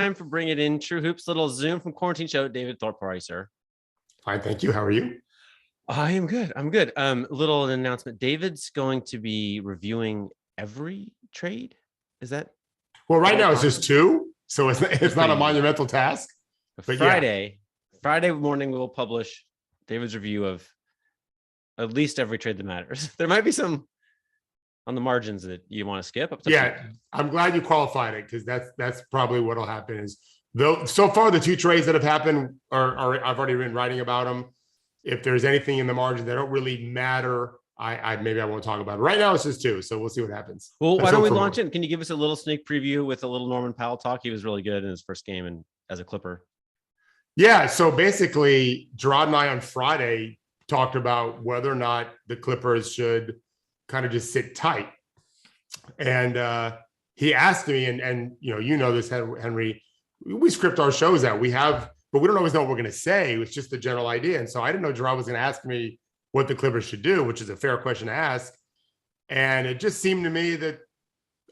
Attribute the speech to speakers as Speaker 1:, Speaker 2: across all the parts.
Speaker 1: time for Bring It In, True Hoops, little Zoom from Quarantine Show. David Thorpe, how are you, sir?
Speaker 2: Fine, thank you. How are you?
Speaker 1: I am good. I'm good. Little announcement. David's going to be reviewing every trade. Is that?
Speaker 2: Well, right now it's just two, so it's not a monumental task.
Speaker 1: But Friday morning, we will publish David's review of at least every trade that matters. There might be some on the margins that you want to skip.
Speaker 2: Yeah, I'm glad you qualified it, because that's probably what'll happen. Is though so far the two trades that have happened are I've already been writing about them. If there's anything in the margin that don't really matter, I maybe I won't talk about it. Right now it's just two, so we'll see what happens.
Speaker 1: Well, why don't we launch in? Can you give us a little sneak preview with a little Norman Powell talk? He was really good in his first game and as a Clipper.
Speaker 2: Yeah, so basically, Gerard and I on Friday talked about whether or not the Clippers should kind of just sit tight. And he asked me, and you know this, Henry, we script our shows out. We have, but we don't always know what we're going to say. It's just the general idea. And so I didn't know Gerard was going to ask me what the Clippers should do, which is a fair question to ask. And it just seemed to me that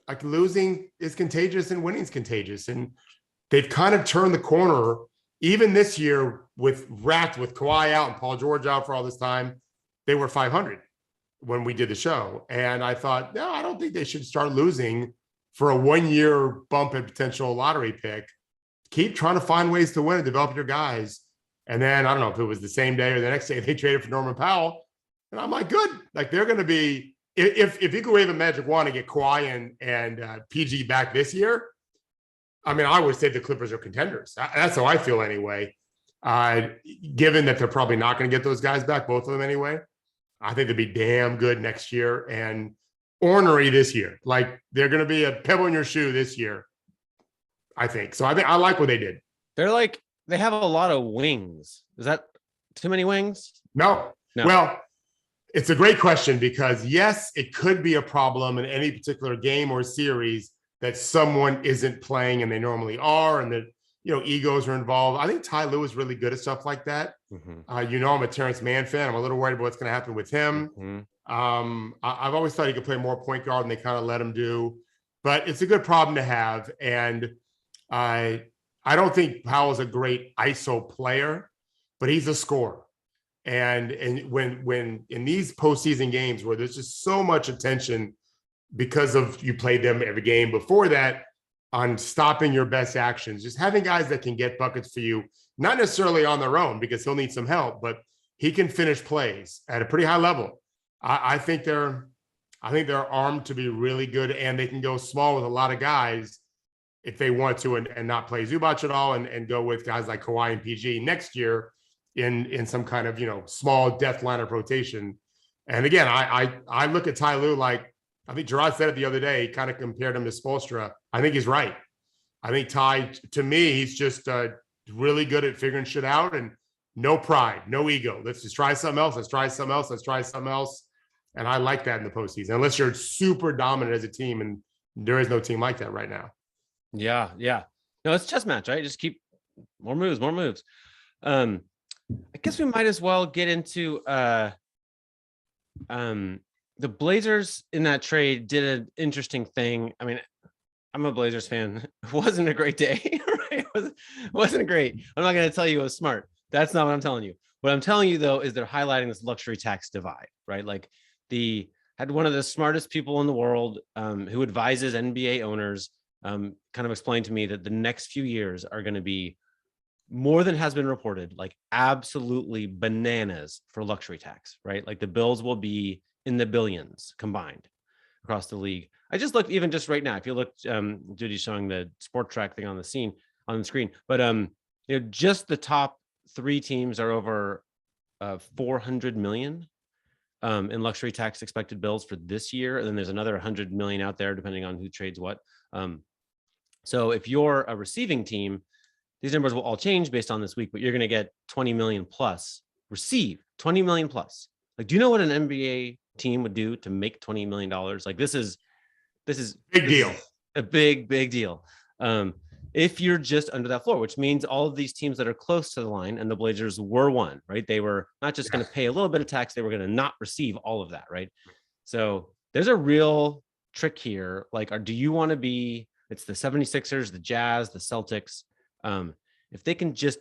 Speaker 2: like losing is contagious and winning is contagious. And they've kind of turned the corner. Even this year with Kawhi out and Paul George out for all this time, they were 500 when we did the show. And I thought, no, I don't think they should start losing for a 1 year bump at potential lottery pick. Keep trying to find ways to win and develop your guys. And then I don't know if it was the same day or the next day they traded for Norman Powell. And I'm like, good. Like they're going to be, if you could wave a magic wand and get Kawhi and PG back this year, I mean, I would say the Clippers are contenders. That's how I feel anyway. Given that they're probably not going to get those guys back, both of them anyway, I think they'll be damn good next year and ornery this year. Like they're going to be a pebble in your shoe this year, I think. So I think I like what they did.
Speaker 1: They have a lot of wings. Is that too many wings?
Speaker 2: No. Well, it's a great question because yes, it could be a problem in any particular game or series that someone isn't playing and they normally are, and that, egos are involved. I think Ty Lue is really good at stuff like that. Mm-hmm. I'm a Terrence Mann fan. I'm a little worried about what's going to happen with him. Mm-hmm. I've always thought he could play more point guard and they kind of let him do, but it's a good problem to have. And I don't think Powell's a great ISO player, but he's a scorer. And when in these postseason games where there's just so much attention because of you played them every game before that on stopping your best actions, just having guys that can get buckets for you, not necessarily on their own because he'll need some help, but he can finish plays at a pretty high level. I think they're armed to be really good, and they can go small with a lot of guys if they want to and not play Zubac at all and go with guys like Kawhi and PG next year in some kind of, small depth lineup rotation. And again, I look at Ty Lue like, I think Gerard said it the other day, he kind of compared him to Spoelstra. I think he's right. I think Ty, to me, he's just really good at figuring shit out and no pride, no ego. Let's just try something else. Let's try something else. Let's try something else. And I like that in the postseason, unless you're super dominant as a team. And there is no team like that right now.
Speaker 1: Yeah. No, it's a chess match, right? Just keep more moves. I guess we might as well get into the Blazers in that trade did an interesting thing. I mean, I'm a Blazers fan. It wasn't a great day, right? It wasn't great. I'm not going to tell you it was smart. That's not what I'm telling you. What I'm telling you, though, is they're highlighting this luxury tax divide, right? Like had one of the smartest people in the world who advises NBA owners kind of explained to me that the next few years are going to be more than has been reported, like absolutely bananas for luxury tax, right? Like the bills will be in the billions combined across the league. I just looked even just right now. If you look, Judy's showing the Sport Track thing on the screen, but just the top three teams are over 400 million in luxury tax expected bills for this year, and then there's another 100 million out there depending on who trades what. So if you're a receiving team, these numbers will all change based on this week, but you're going to get 20 million plus receive 20 million plus. Like, do you know what an NBA team would do to make $20 million? Like this is
Speaker 2: big deal,
Speaker 1: a big deal. If you're just under that floor, which means all of these teams that are close to the line, and the Blazers were one, right? They were not just going to pay a little bit of tax. They were going to not receive all of that. Right. So there's a real trick here. Like, do you want to be It's the 76ers, the Jazz, the Celtics. If they can just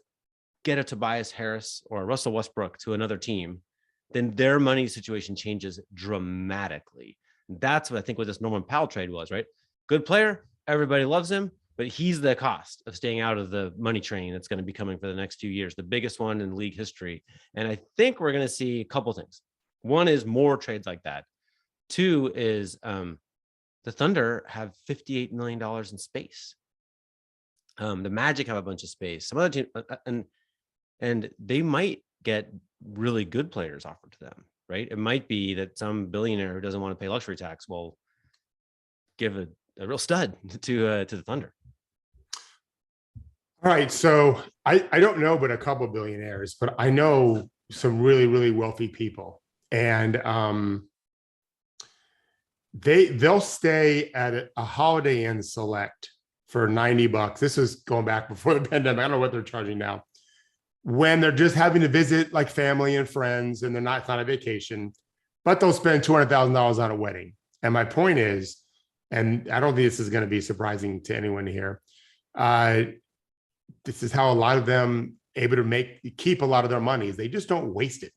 Speaker 1: get a Tobias Harris or a Russell Westbrook to another team, then their money situation changes dramatically. That's what I think what this Norman Powell trade was, right? Good player, everybody loves him, but he's the cost of staying out of the money train that's going to be coming for the next few years, the biggest one in league history. And I think we're going to see a couple things. One is more trades like that. Two is the Thunder have $58 million in space. The Magic have a bunch of space. Some other team, and they might get really good players offered to them, right? It might be that some billionaire who doesn't want to pay luxury tax will give a real stud to the Thunder.
Speaker 2: All right, so I don't know, but a couple of billionaires, but I know some really, really wealthy people, and they'll stay at a Holiday Inn Select for $90. This is going back before the pandemic. I don't know what they're charging now. When they're just having to visit like family and friends, and it's not a vacation, but they'll spend $200,000 on a wedding. And my point is, and I don't think this is going to be surprising to anyone here, this is how a lot of them able to keep a lot of their money. They just don't waste it.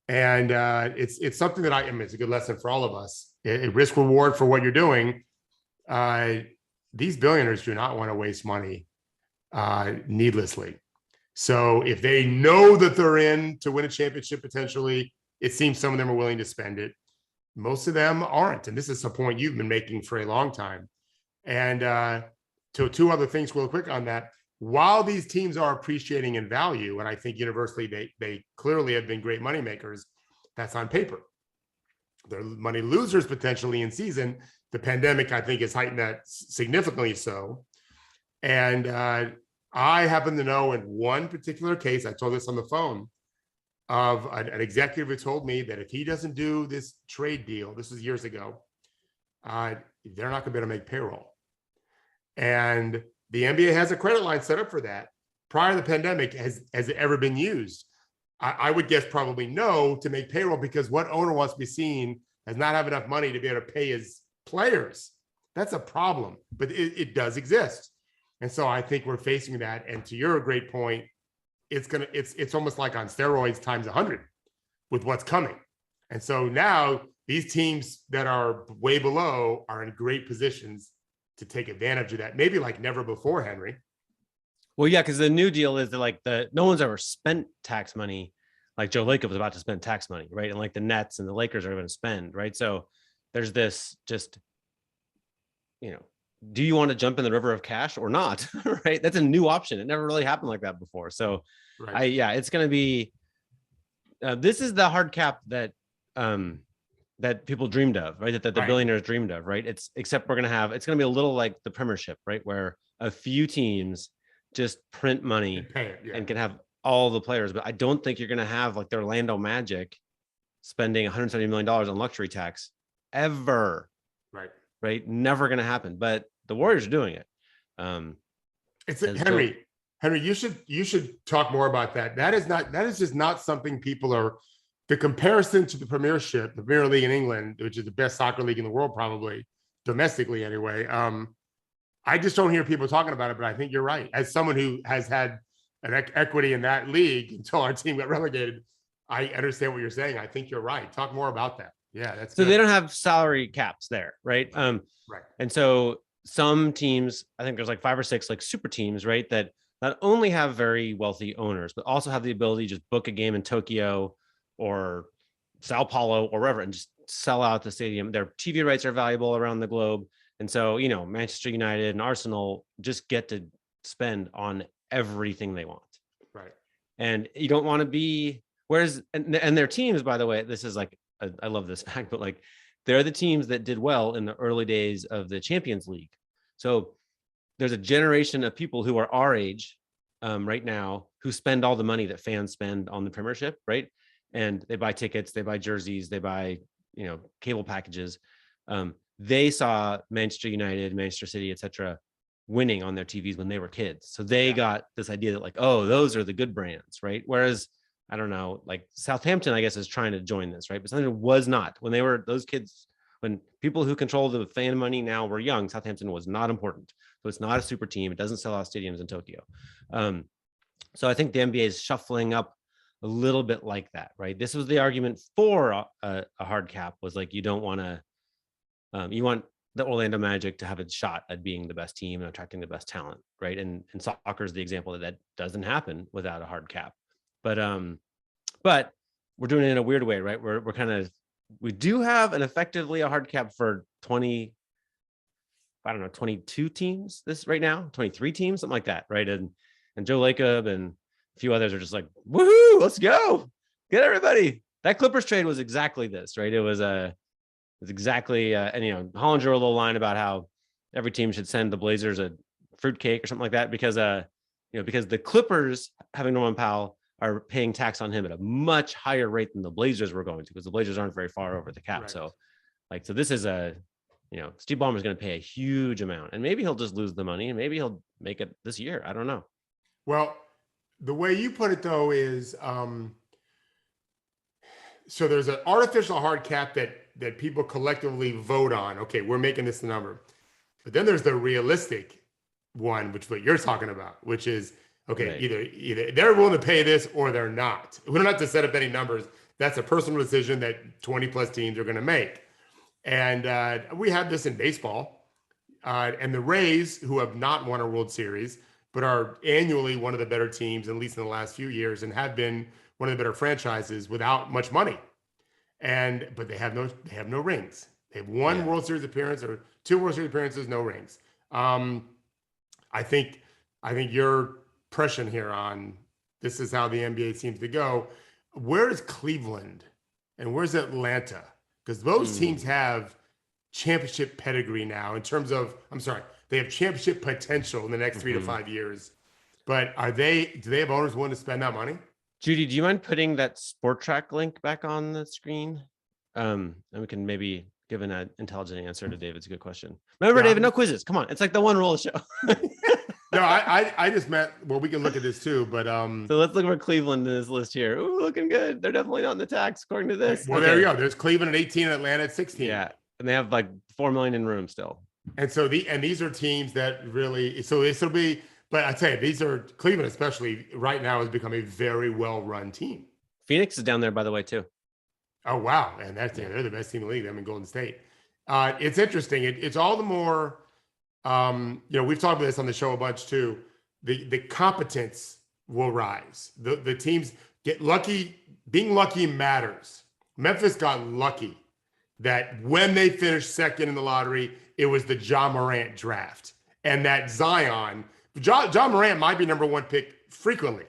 Speaker 2: And it's something that I mean, it's a good lesson for all of us. A risk reward for what you're doing. These billionaires do not want to waste money needlessly. So if they know that they're in to win a championship potentially, it seems some of them are willing to spend it. Most of them aren't. And this is a point you've been making for a long time. And so two other things real quick on that. While these teams are appreciating in value, and I think universally they clearly have been great moneymakers, that's on paper. They're money losers potentially in season. The pandemic, I think, has heightened that significantly so. And I happen to know in one particular case, I told this on the phone, of an executive who told me that if he doesn't do this trade deal, this was years ago, they're not going to be able to make payroll. And the NBA has a credit line set up for that. Prior to the pandemic, has it ever been used? I would guess probably no, to make payroll, because what owner wants to be seen as not have enough money to be able to pay his players? That's a problem, but it does exist. And so I think we're facing that. And to your great point, it's almost like on steroids times 100 with what's coming. And so now these teams that are way below are in great positions to take advantage of that, maybe like never before, Henry.
Speaker 1: Well, yeah, because the new deal is that no one's ever spent tax money like Joe Lacob was about to spend tax money, right? And like the Nets and the Lakers are going to spend, right? So there's this just, do you want to jump in the river of cash or not? Right? That's a new option. It never really happened like that before. So right. It's going to be, this is the hard cap that people dreamed of, right? That the billionaires dreamed of, right? Except it's going to be a little like the Premiership, right? Where a few teams just print money and can have all the players. But I don't think you're going to have like the Orlando Magic spending $170 million on luxury tax ever. Right. Never going to happen. But the Warriors are doing it.
Speaker 2: Henry, you should talk more about that. That is just not something people are. The comparison to the Premiership, the Premier League in England, which is the best soccer league in the world, probably domestically anyway. I just don't hear people talking about it, but I think you're right. As someone who has had an equity in that league until our team got relegated, I understand what you're saying. I think you're right. Talk more about that. Yeah, that's
Speaker 1: so
Speaker 2: good.
Speaker 1: They don't have salary caps there, right?
Speaker 2: Right.
Speaker 1: And so some teams, I think there's like 5 or 6 like super teams, right, that not only have very wealthy owners, but also have the ability to just book a game in Tokyo or Sao Paulo or wherever and just sell out the stadium. Their TV rights are valuable around the globe. And so, Manchester United and Arsenal just get to spend on everything they want.
Speaker 2: Right.
Speaker 1: And you don't want to be, and their teams, by the way, this is like, I love this fact, but like they're the teams that did well in the early days of the Champions League. So there's a generation of people who are our age right now who spend all the money that fans spend on the Premiership, right? And they buy tickets, they buy jerseys, they buy, cable packages. They saw Manchester United, Manchester City, etc., winning on their TVs when they were kids. So they got this idea that like, oh, those are the good brands, right? Whereas, I don't know, like Southampton, I guess, is trying to join this, right? But Southampton was not. When those kids when people who control the fan money now were young, Southampton was not important. So it's not a super team. It doesn't sell out stadiums in Tokyo. So I think the NBA is shuffling up a little bit like that, right? This was the argument for a hard cap, was like, you don't want to, you want the Orlando Magic to have a shot at being the best team and attracting the best talent, right? And soccer is the example that doesn't happen without a hard cap. But we're doing it in a weird way, right? We're kind of, we do have an effectively a hard cap for 22 teams this right now, 23 teams, something like that, right? And Joe Lacob and a few others are just like, woohoo, let's go, get everybody. That Clippers trade was exactly this, right? It was exactly, and Hollinger wrote a little line about how every team should send the Blazers a fruitcake or something like that, because because the Clippers, having Norman Powell, are paying tax on him at a much higher rate than the Blazers were going to, because the Blazers aren't very far over the cap. Right. So this is Steve Ballmer's going to pay a huge amount, and maybe he'll just lose the money, and maybe he'll make it this year. I don't know.
Speaker 2: Well, the way you put it though is, so there's an artificial hard cap that people collectively vote on. Okay, we're making this the number. But then there's the realistic one, which is what you're talking about, which is, okay, right. either they're willing to pay this or they're not. We don't have to set up any numbers. That's a personal decision that 20 plus teams are going to make. And we have this in baseball. And the Rays, who have not won a World Series, but are annually one of the better teams, at least in the last few years, and have been one of the better franchises without much money. But they have no rings. They have one World Series appearance or two World Series appearances, no rings. I think your impression here on this is how the NBA seems to go. Where is Cleveland and where's Atlanta? Because those teams have championship pedigree now in terms of, they have championship potential in the next 3 to 5 years. But do they have owners willing to spend that money?
Speaker 1: Judy, do you mind putting that Sport Track link back on the screen? And we can maybe give an intelligent answer to David's good question. Remember, David, no quizzes. Come on. It's like the one rule of the show.
Speaker 2: No, I just meant, well, we can look at this too, but
Speaker 1: so let's look for Cleveland in this list here. Ooh, looking good. They're definitely not in the tax according to this.
Speaker 2: Well, there you go. There's Cleveland at 18 and Atlanta at 16.
Speaker 1: Yeah, and they have like 4 million in room still.
Speaker 2: And so these are teams that really, so this will be, but I tell you, these are, Cleveland especially right now has become a very well-run team.
Speaker 1: Phoenix is down there, by the way, too.
Speaker 2: Oh, wow. And they're the best team in the league. Them in Golden State. It's interesting. It's all the more, we've talked about this on the show a bunch too. The competence will rise. The teams get lucky. Being lucky matters. Memphis got lucky that when they finished second in the lottery, it was the Ja Morant draft. And that Zion, Ja Morant might be number one pick frequently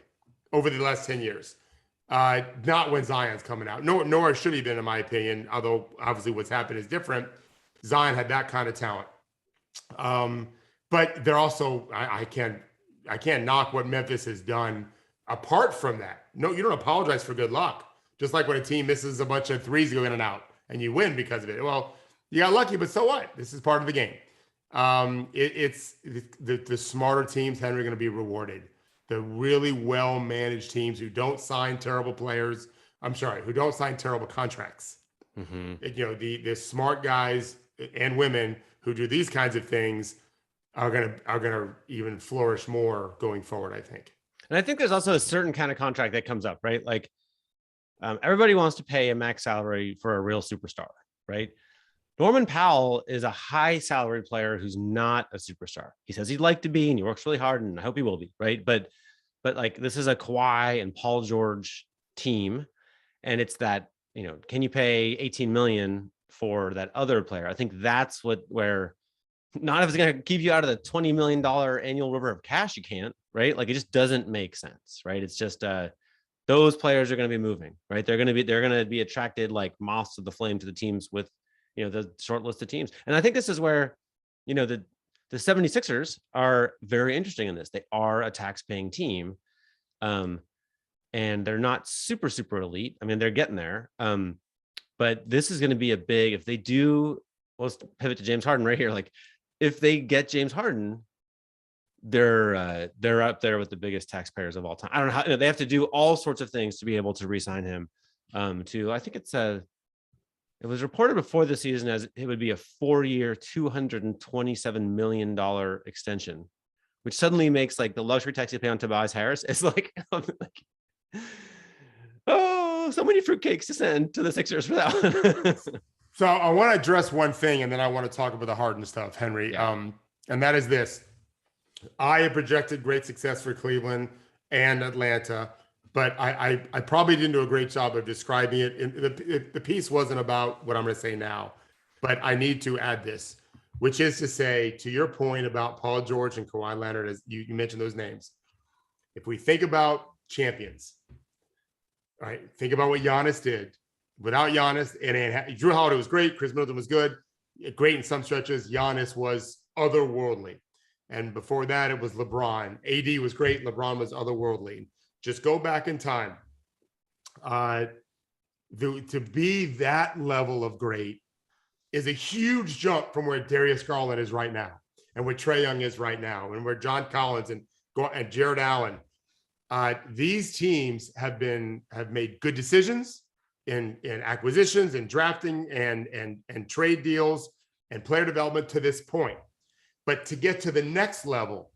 Speaker 2: over the last 10 years. Not when Zion's coming out. Nor should he been, in my opinion, although obviously what's happened is different. Zion had that kind of talent. But they're also, I can't knock what Memphis has done apart from that. No, you don't apologize for good luck. Just like when a team misses a bunch of threes go in and out and you win because of it. Well, you got lucky, but so what? This is part of the game. It's the smarter teams, Henry, are going to be rewarded. The really well-managed teams who don't sign terrible players, who don't sign terrible contracts. Mm-hmm. The smart guys and women who do these kinds of things are gonna even flourish more going forward, I think.
Speaker 1: And I think there's also a certain kind of contract that comes up, right? Like everybody wants to pay a max salary for a real superstar, right? Norman Powell is a high salary player who's not a superstar. He says he'd like to be, and he works really hard, and I hope he will be, right? But like this is a Kawhi and Paul George team, and it's that, can you pay 18 million for that other player? I think that's where not if it's going to keep you out of the $20 million annual river of cash, you can't, right? Like it just doesn't make sense, right? It's just those players are going to be moving, right? They're going to be attracted like moths to the flame to the teams with, the short list of teams. And I think this is where, the 76ers are very interesting in this. They are a tax-paying team, and they're not super, super elite. I mean, they're getting there. But this is going to be a big, if they do, let's pivot to James Harden right here. Like if they get James Harden, they're up there with the biggest taxpayers of all time. I don't know how, they have to do all sorts of things to be able to re-sign him to, I think it's It was reported before the season as it would be a 4-year, $227 million extension, which suddenly makes like the luxury tax you pay on Tobias Harris is like, oh, so many fruitcakes to send to the Sixers for that one.
Speaker 2: So I want to address one thing, and then I want to talk about the Harden stuff, Henry.
Speaker 1: Yeah.
Speaker 2: And that is this. I have projected great success for Cleveland and Atlanta, but I probably didn't do a great job of describing it. The piece wasn't about what I'm going to say now, but I need to add this, which is to say, to your point about Paul George and Kawhi Leonard, as you mentioned those names, if we think about champions, right? Think about what Giannis did. Without Giannis, and Drew Holiday was great. Chris Middleton was good, great in some stretches. Giannis was otherworldly. And before that, it was LeBron. AD was great. LeBron was otherworldly. Just go back in time. To be that level of great is a huge jump from where Darius Garland is right now, and where Trae Young is right now, and where John Collins and Jared Allen. These teams have made good decisions in acquisitions and drafting and trade deals and player development to this point. But to get to the next level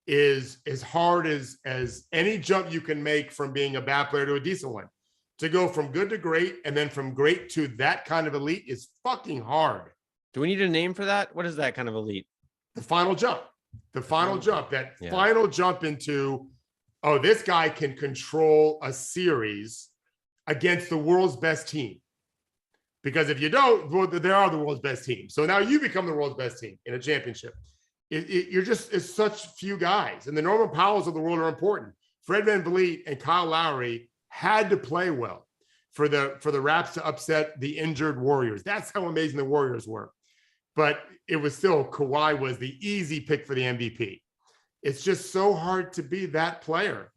Speaker 2: is as hard as any jump you can make from being a bad player to a decent one. To go from good to great and then from great to that kind of elite is fucking hard.
Speaker 1: Do we need a name for that? What is that kind of elite?
Speaker 2: The final jump. The final jump. That final jump into, oh, this guy can control a series against the world's best team. Because if you don't, well, there are the world's best team. So now you become the world's best team in a championship. You're just, it's such few guys. And the Norman Powells of the world are important. Fred VanVleet and Kyle Lowry had to play well for the Raps to upset the injured Warriors. That's how amazing the Warriors were. But it was still, Kawhi was the easy pick for the MVP. It's just so hard to be that player.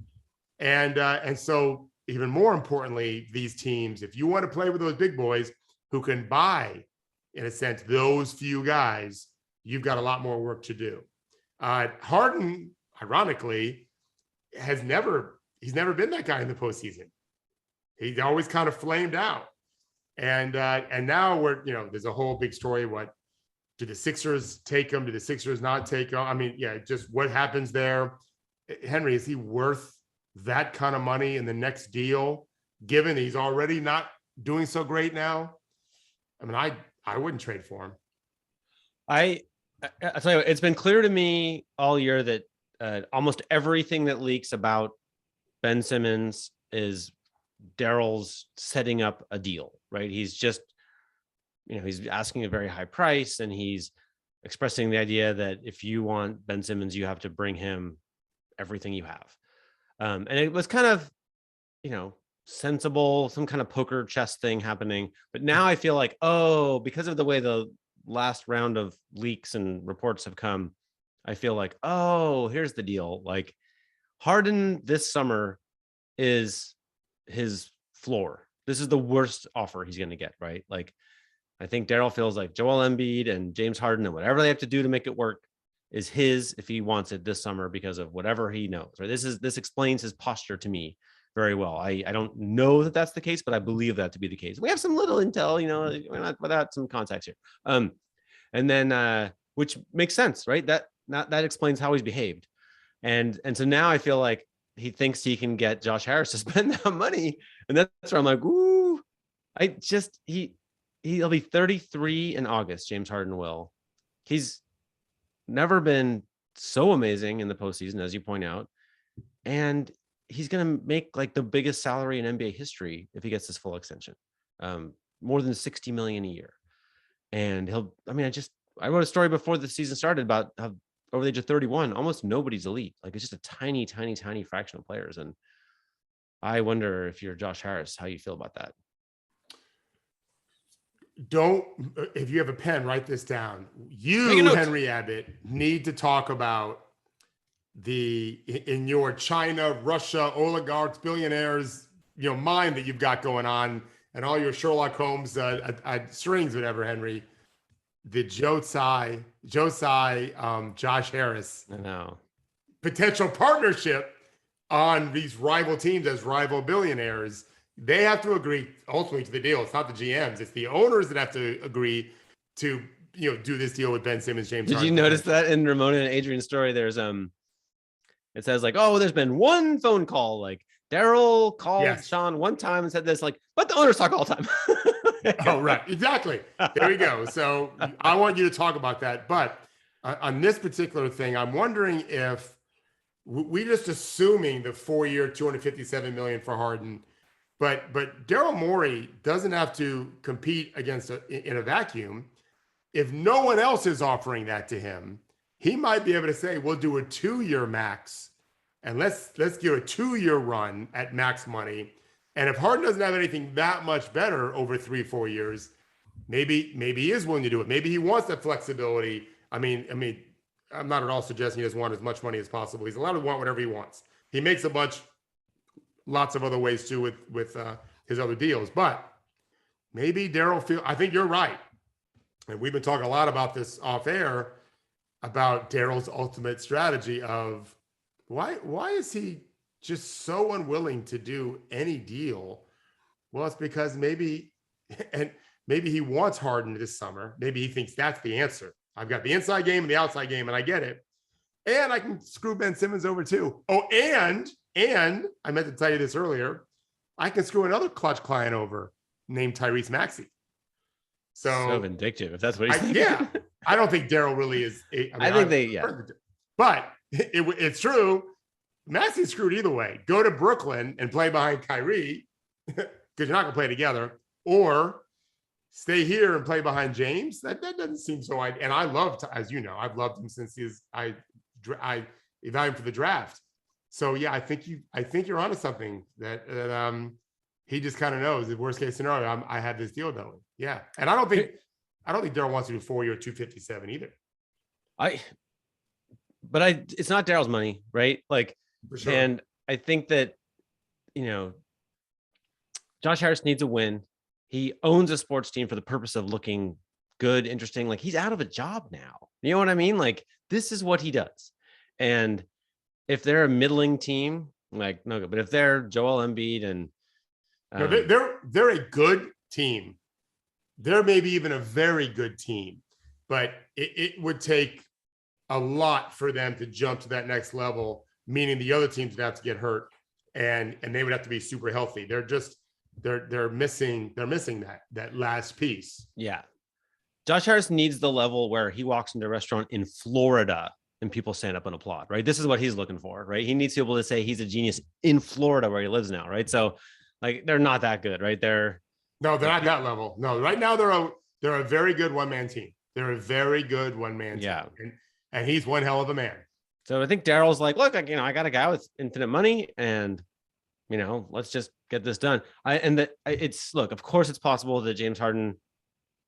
Speaker 2: And so even more importantly, these teams, if you want to play with those big boys who can buy, in a sense, those few guys, you've got a lot more work to do. Harden, ironically, he's never been that guy in the postseason. He's always kind of flamed out. And now there's a whole big story. What do the Sixers take him? Do the Sixers not take him? I mean, yeah, just what happens there. Henry, is he worth that kind of money in the next deal, given he's already not doing so great now? I mean, I wouldn't trade for him.
Speaker 1: I'll tell you what, it's been clear to me all year that almost everything that leaks about Ben Simmons is Daryl's setting up a deal, right? He's just, he's asking a very high price, and he's expressing the idea that if you want Ben Simmons, you have to bring him everything you have. And it was kind of, sensible, some kind of poker chess thing happening. But now I feel like, because of the way the last round of leaks and reports have come, I feel like, here's the deal. Like, Harden this summer is his floor. This is the worst offer he's going to get, right? Like, I think Daryl feels like Joel Embiid and James Harden and whatever they have to do to make it work is his if he wants it this summer because of whatever he knows, right? This explains his posture to me very well. I don't know that that's the case, but I believe that to be the case. We have some little intel, we're not without some context here. And then which makes sense, right? That explains how he's behaved. And so now I feel like he thinks he can get Josh Harris to spend that money. And that's where I'm like, ooh, he'll be 33 in August, James Harden will. He's never been so amazing in the postseason, as you point out. And he's going to make like the biggest salary in NBA history if he gets this full extension, more than $60 million a year. And I wrote a story before the season started about how over the age of 31, almost nobody's elite. Like, it's just a tiny, tiny, tiny fraction of players. And I wonder if you're Josh Harris, how you feel about that.
Speaker 2: If you have a pen, write this down. You, Henry Abbott, need to talk about in your China, Russia, oligarchs, billionaires, mind that you've got going on, and all your Sherlock Holmes strings, whatever, Henry. The Josh Harris,
Speaker 1: I know,
Speaker 2: potential partnership on these rival teams as rival billionaires they have to agree ultimately to the deal. It's not the GMs; it's the owners that have to agree to do this deal with Ben Simmons, James
Speaker 1: Did you
Speaker 2: Harden.
Speaker 1: notice that in Ramona and Adrian's story? There's it says like, oh, there's been one phone call. Like Daryl called Sean one time and said this, like, but the owners talk all the time.
Speaker 2: Oh, right. Exactly. There we go. So I want you to talk about that. But on this particular thing, I'm wondering if we just assuming the 4-year, $257 million for Harden, but Daryl Morey doesn't have to compete against in a vacuum. If no one else is offering that to him, he might be able to say, we'll do a 2-year max and let's give a 2-year run at max money. And if Harden doesn't have anything that much better over 3-4 years, maybe he is willing to do it. Maybe he wants that flexibility. I mean, I'm not at all suggesting he doesn't want as much money as possible. He's allowed to want whatever he wants. He makes lots of other ways too with his other deals. But maybe Daryl I think you're right. And we've been talking a lot about this off air about Daryl's ultimate strategy of why is he just so unwilling to do any deal? Well, it's because maybe he wants Harden this summer. Maybe he thinks that's the answer. I've got the inside game and the outside game, and I get it. And I can screw Ben Simmons over too. Oh, and I meant to tell you this earlier. I can screw another clutch client over named Tyrese Maxey. So
Speaker 1: vindictive, if that's what he's thinking.
Speaker 2: Yeah. I don't think Daryl really is. But it's true. Maxey's screwed either way. Go to Brooklyn and play behind Kyrie because you're not going to play together, or stay here and play behind James. That doesn't seem so. And I loved, as you know, I've loved him since I evaluated for the draft. So yeah, I think you're onto something that he just kind of knows the worst case scenario. I have this deal done. Yeah, and I don't think Daryl wants to do 4-year 257 either.
Speaker 1: It's not Daryl's money, right? Like, for sure. And I think that Josh Harris needs a win. He owns a sports team for the purpose of looking good, interesting. Like, he's out of a job now. You know what I mean? Like, this is what he does. And if they're a middling team, like, no good. But if they're Joel Embiid and
Speaker 2: no, they're a good team. They're maybe even a very good team, but it would take a lot for them to jump to that next level, meaning the other teams would have to get hurt and they would have to be super healthy. They're missing that last piece.
Speaker 1: Yeah. Josh Harris needs the level where he walks into a restaurant in Florida and people stand up and applaud, right? This is what he's looking for, right? He needs to be able to say he's a genius in Florida where he lives now, right? So like, they're not that good, right?
Speaker 2: They're not that level. No, right now they're a very good one-man team. They're a very good one-man team. Yeah. And he's one hell of a man.
Speaker 1: So I think Daryl's like, look, I got a guy with infinite money and, let's just get this done. Of course it's possible that James Harden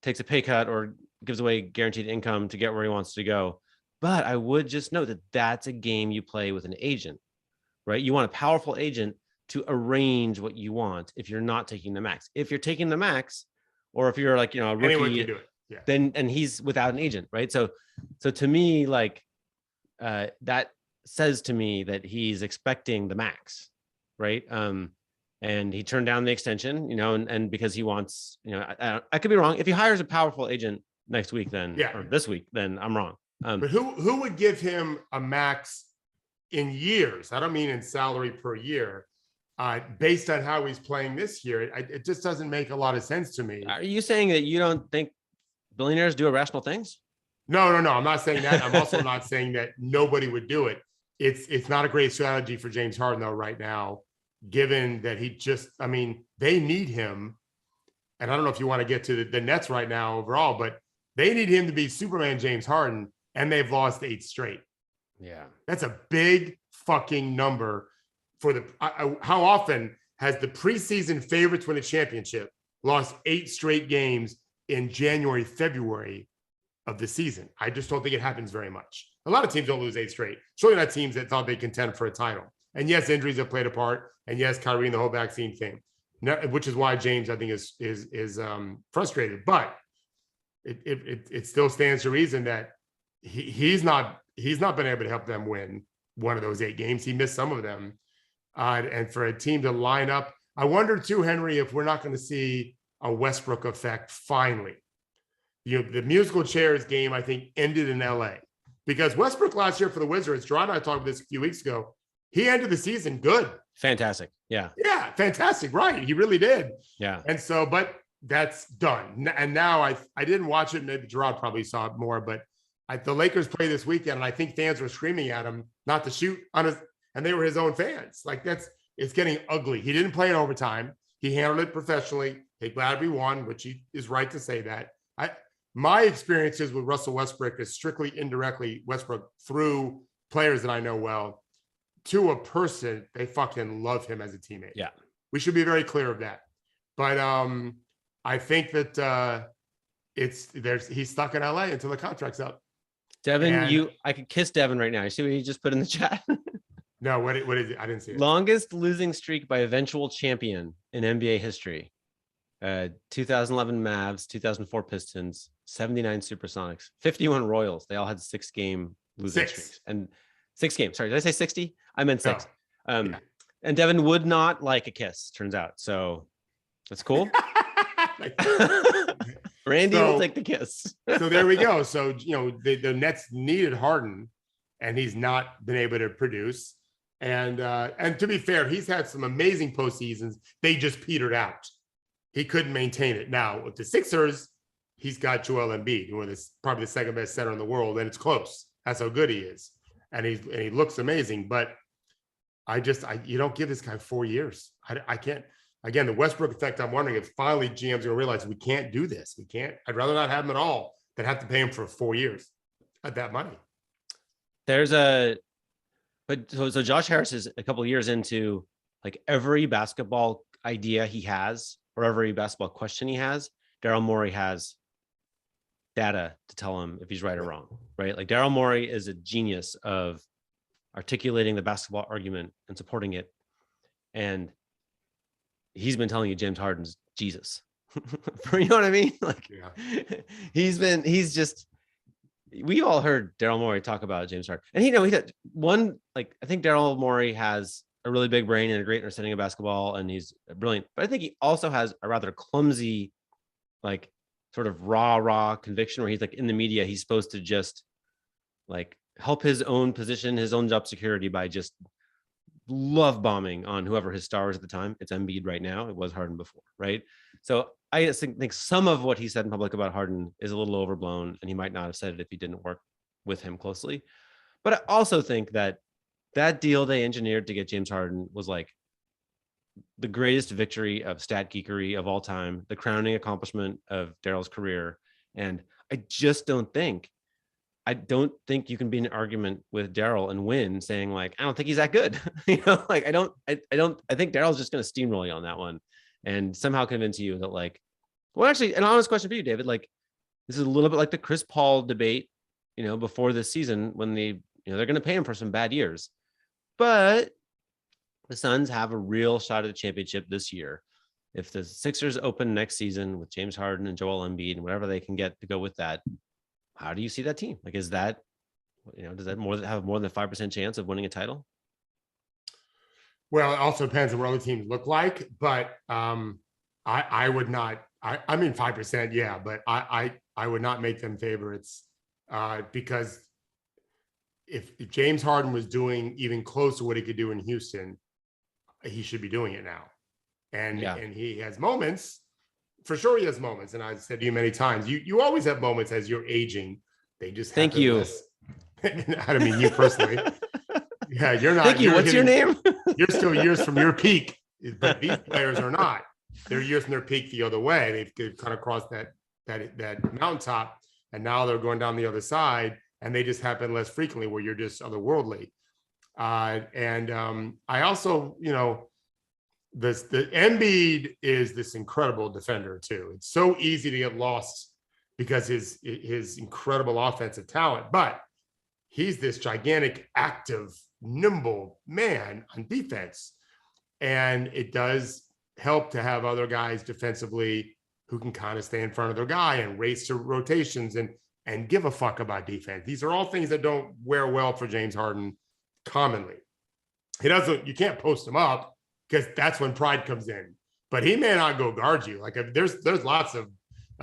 Speaker 1: takes a pay cut or gives away guaranteed income to get where he wants to go. But I would just note that that's a game you play with an agent, right? You want a powerful agent to arrange what you want if you're not taking the max. If you're taking the max, or if you're like, a rookie,
Speaker 2: anyone can do it. Yeah.
Speaker 1: Then, and he's without an agent, right? So to me, like, that says to me that he's expecting the max, right? And he turned down the extension, and because he wants, I could be wrong. If he hires a powerful agent next week, then, or this week, then I'm wrong.
Speaker 2: But who would give him a max in years? I don't mean in salary per year. Based on how he's playing this year, it just doesn't make a lot of sense to me.
Speaker 1: Are you saying that you don't think billionaires do irrational things?
Speaker 2: No. I'm not saying that. I'm also not saying that nobody would do it. It's not a great strategy for James Harden though right now, given that they need him. And I don't know if you want to get to the Nets right now overall, but they need him to be Superman James Harden, and they've lost 8 straight.
Speaker 1: Yeah.
Speaker 2: That's a big fucking number. How often has the preseason favorite to win a championship lost 8 straight games in January, February of the season? I just don't think it happens very much. A lot of teams don't lose 8 straight. Surely not teams that thought they contend for a title. And yes, injuries have played a part. And yes, Kyrie and the whole vaccine thing, which is why James, I think, is frustrated. But it still stands to reason that he's not been able to help them win one of those 8 games. He missed some of them. And for a team to line up, I wonder too, Henry, if we're not going to see a Westbrook effect finally. The musical chairs game, I think, ended in LA because Westbrook last year for the Wizards, John and I talked about this a few weeks ago. He ended the season good.
Speaker 1: Fantastic. Yeah.
Speaker 2: Yeah. Fantastic. Right. He really did.
Speaker 1: Yeah.
Speaker 2: And so, but that's done. And now I didn't watch it. Maybe Gerard probably saw it more, but the Lakers play this weekend. And I think fans were screaming at him not to shoot on his, and they were his own fans. Like it's getting ugly. He didn't play in overtime. He handled it professionally. They glad we won, which he is right to say that. My experiences with Russell Westbrook is strictly indirectly Westbrook through players that I know well. To a person, they fucking love him as a teammate.
Speaker 1: Yeah.
Speaker 2: We should be very clear of that. But I think that he's stuck in LA until the contract's up.
Speaker 1: Devin, I could kiss Devin right now. You see what he just put in the chat?
Speaker 2: No, what is it? I didn't see it.
Speaker 1: Longest losing streak by eventual champion in NBA history. 2011 Mavs, 2004 Pistons, 79 Supersonics, 51 Royals. They all had 6-game losing streaks. And 6 games. Sorry, did I say 60? I meant 6.
Speaker 2: Yeah.
Speaker 1: And Devin would not like a kiss, turns out. So that's cool. Randy will take the kiss.
Speaker 2: So there we go. So, the Nets needed Harden, and he's not been able to produce. And to be fair, he's had some amazing postseasons. They just petered out. He couldn't maintain it. Now with the Sixers, he's got Joel Embiid, who is probably the second best center in the world, and it's close. That's how good he is, and he looks amazing. But you don't give this guy 4 years. I can't. Again, the Westbrook effect. I'm wondering if finally GM's going to realize we can't do this. We can't. I'd rather not have him at all than have to pay him for 4 years at that money.
Speaker 1: So Josh Harris is a couple of years into like every basketball idea he has, or every basketball question he has, Daryl Morey has data to tell him if he's right or wrong, right? Like Daryl Morey is a genius of articulating the basketball argument and supporting it. And he's been telling you James Harden's Jesus. You know what I mean? Like, yeah. We all heard Daryl Morey talk about James Harden. And he had one, like, I think Daryl Morey has a really big brain and a great understanding of basketball, and he's brilliant. But I think he also has a rather clumsy, like, sort of raw conviction where he's like in the media, he's supposed to just like help his own position, his own job security by just love bombing on whoever his star is at the time. It's Embiid right now. It was Harden before, right? So I just think some of what he said in public about Harden is a little overblown, and he might not have said it if he didn't work with him closely. But I also think that deal they engineered to get James Harden was like the greatest victory of stat geekery of all time, the crowning accomplishment of Daryl's career. And I don't think you can be in an argument with Daryl and win saying like, I don't think he's that good. I think Daryl's just going to steamroll you on that one and somehow convince you that like, well, actually, an honest question for you, David, like this is a little bit like the Chris Paul debate, before this season when they're going to pay him for some bad years, but the Suns have a real shot at the championship this year. If the Sixers open next season with James Harden and Joel Embiid and whatever they can get to go with that, how do you see that team? Like, is that, does that have more than a 5% chance of winning a title?
Speaker 2: Well, it also depends on what other teams look like, but I would not, I mean, 5%. Yeah. But I would not make them favorites because if James Harden was doing even close to what he could do in Houston, he should be doing it now. And he has moments, for sure he has moments. And I've said to you many times, you always have moments as you're aging. They just
Speaker 1: thank you.
Speaker 2: I don't mean you personally. Yeah, you're not.
Speaker 1: Thank you. What's your name?
Speaker 2: You're still years from your peak, but these players are not. They're years from their peak the other way. They've kind of crossed that mountaintop, and now they're going down the other side, and they just happen less frequently where you're just otherworldly. I also, the Embiid is this incredible defender too. It's so easy to get lost because his incredible offensive talent, but he's this gigantic, active, nimble man on defense. And it does help to have other guys defensively who can kind of stay in front of their guy and race to rotations and give a fuck about defense. These are all things that don't wear well for James Harden commonly. You can't post him up because that's when pride comes in. But he may not go guard you. Like there's lots of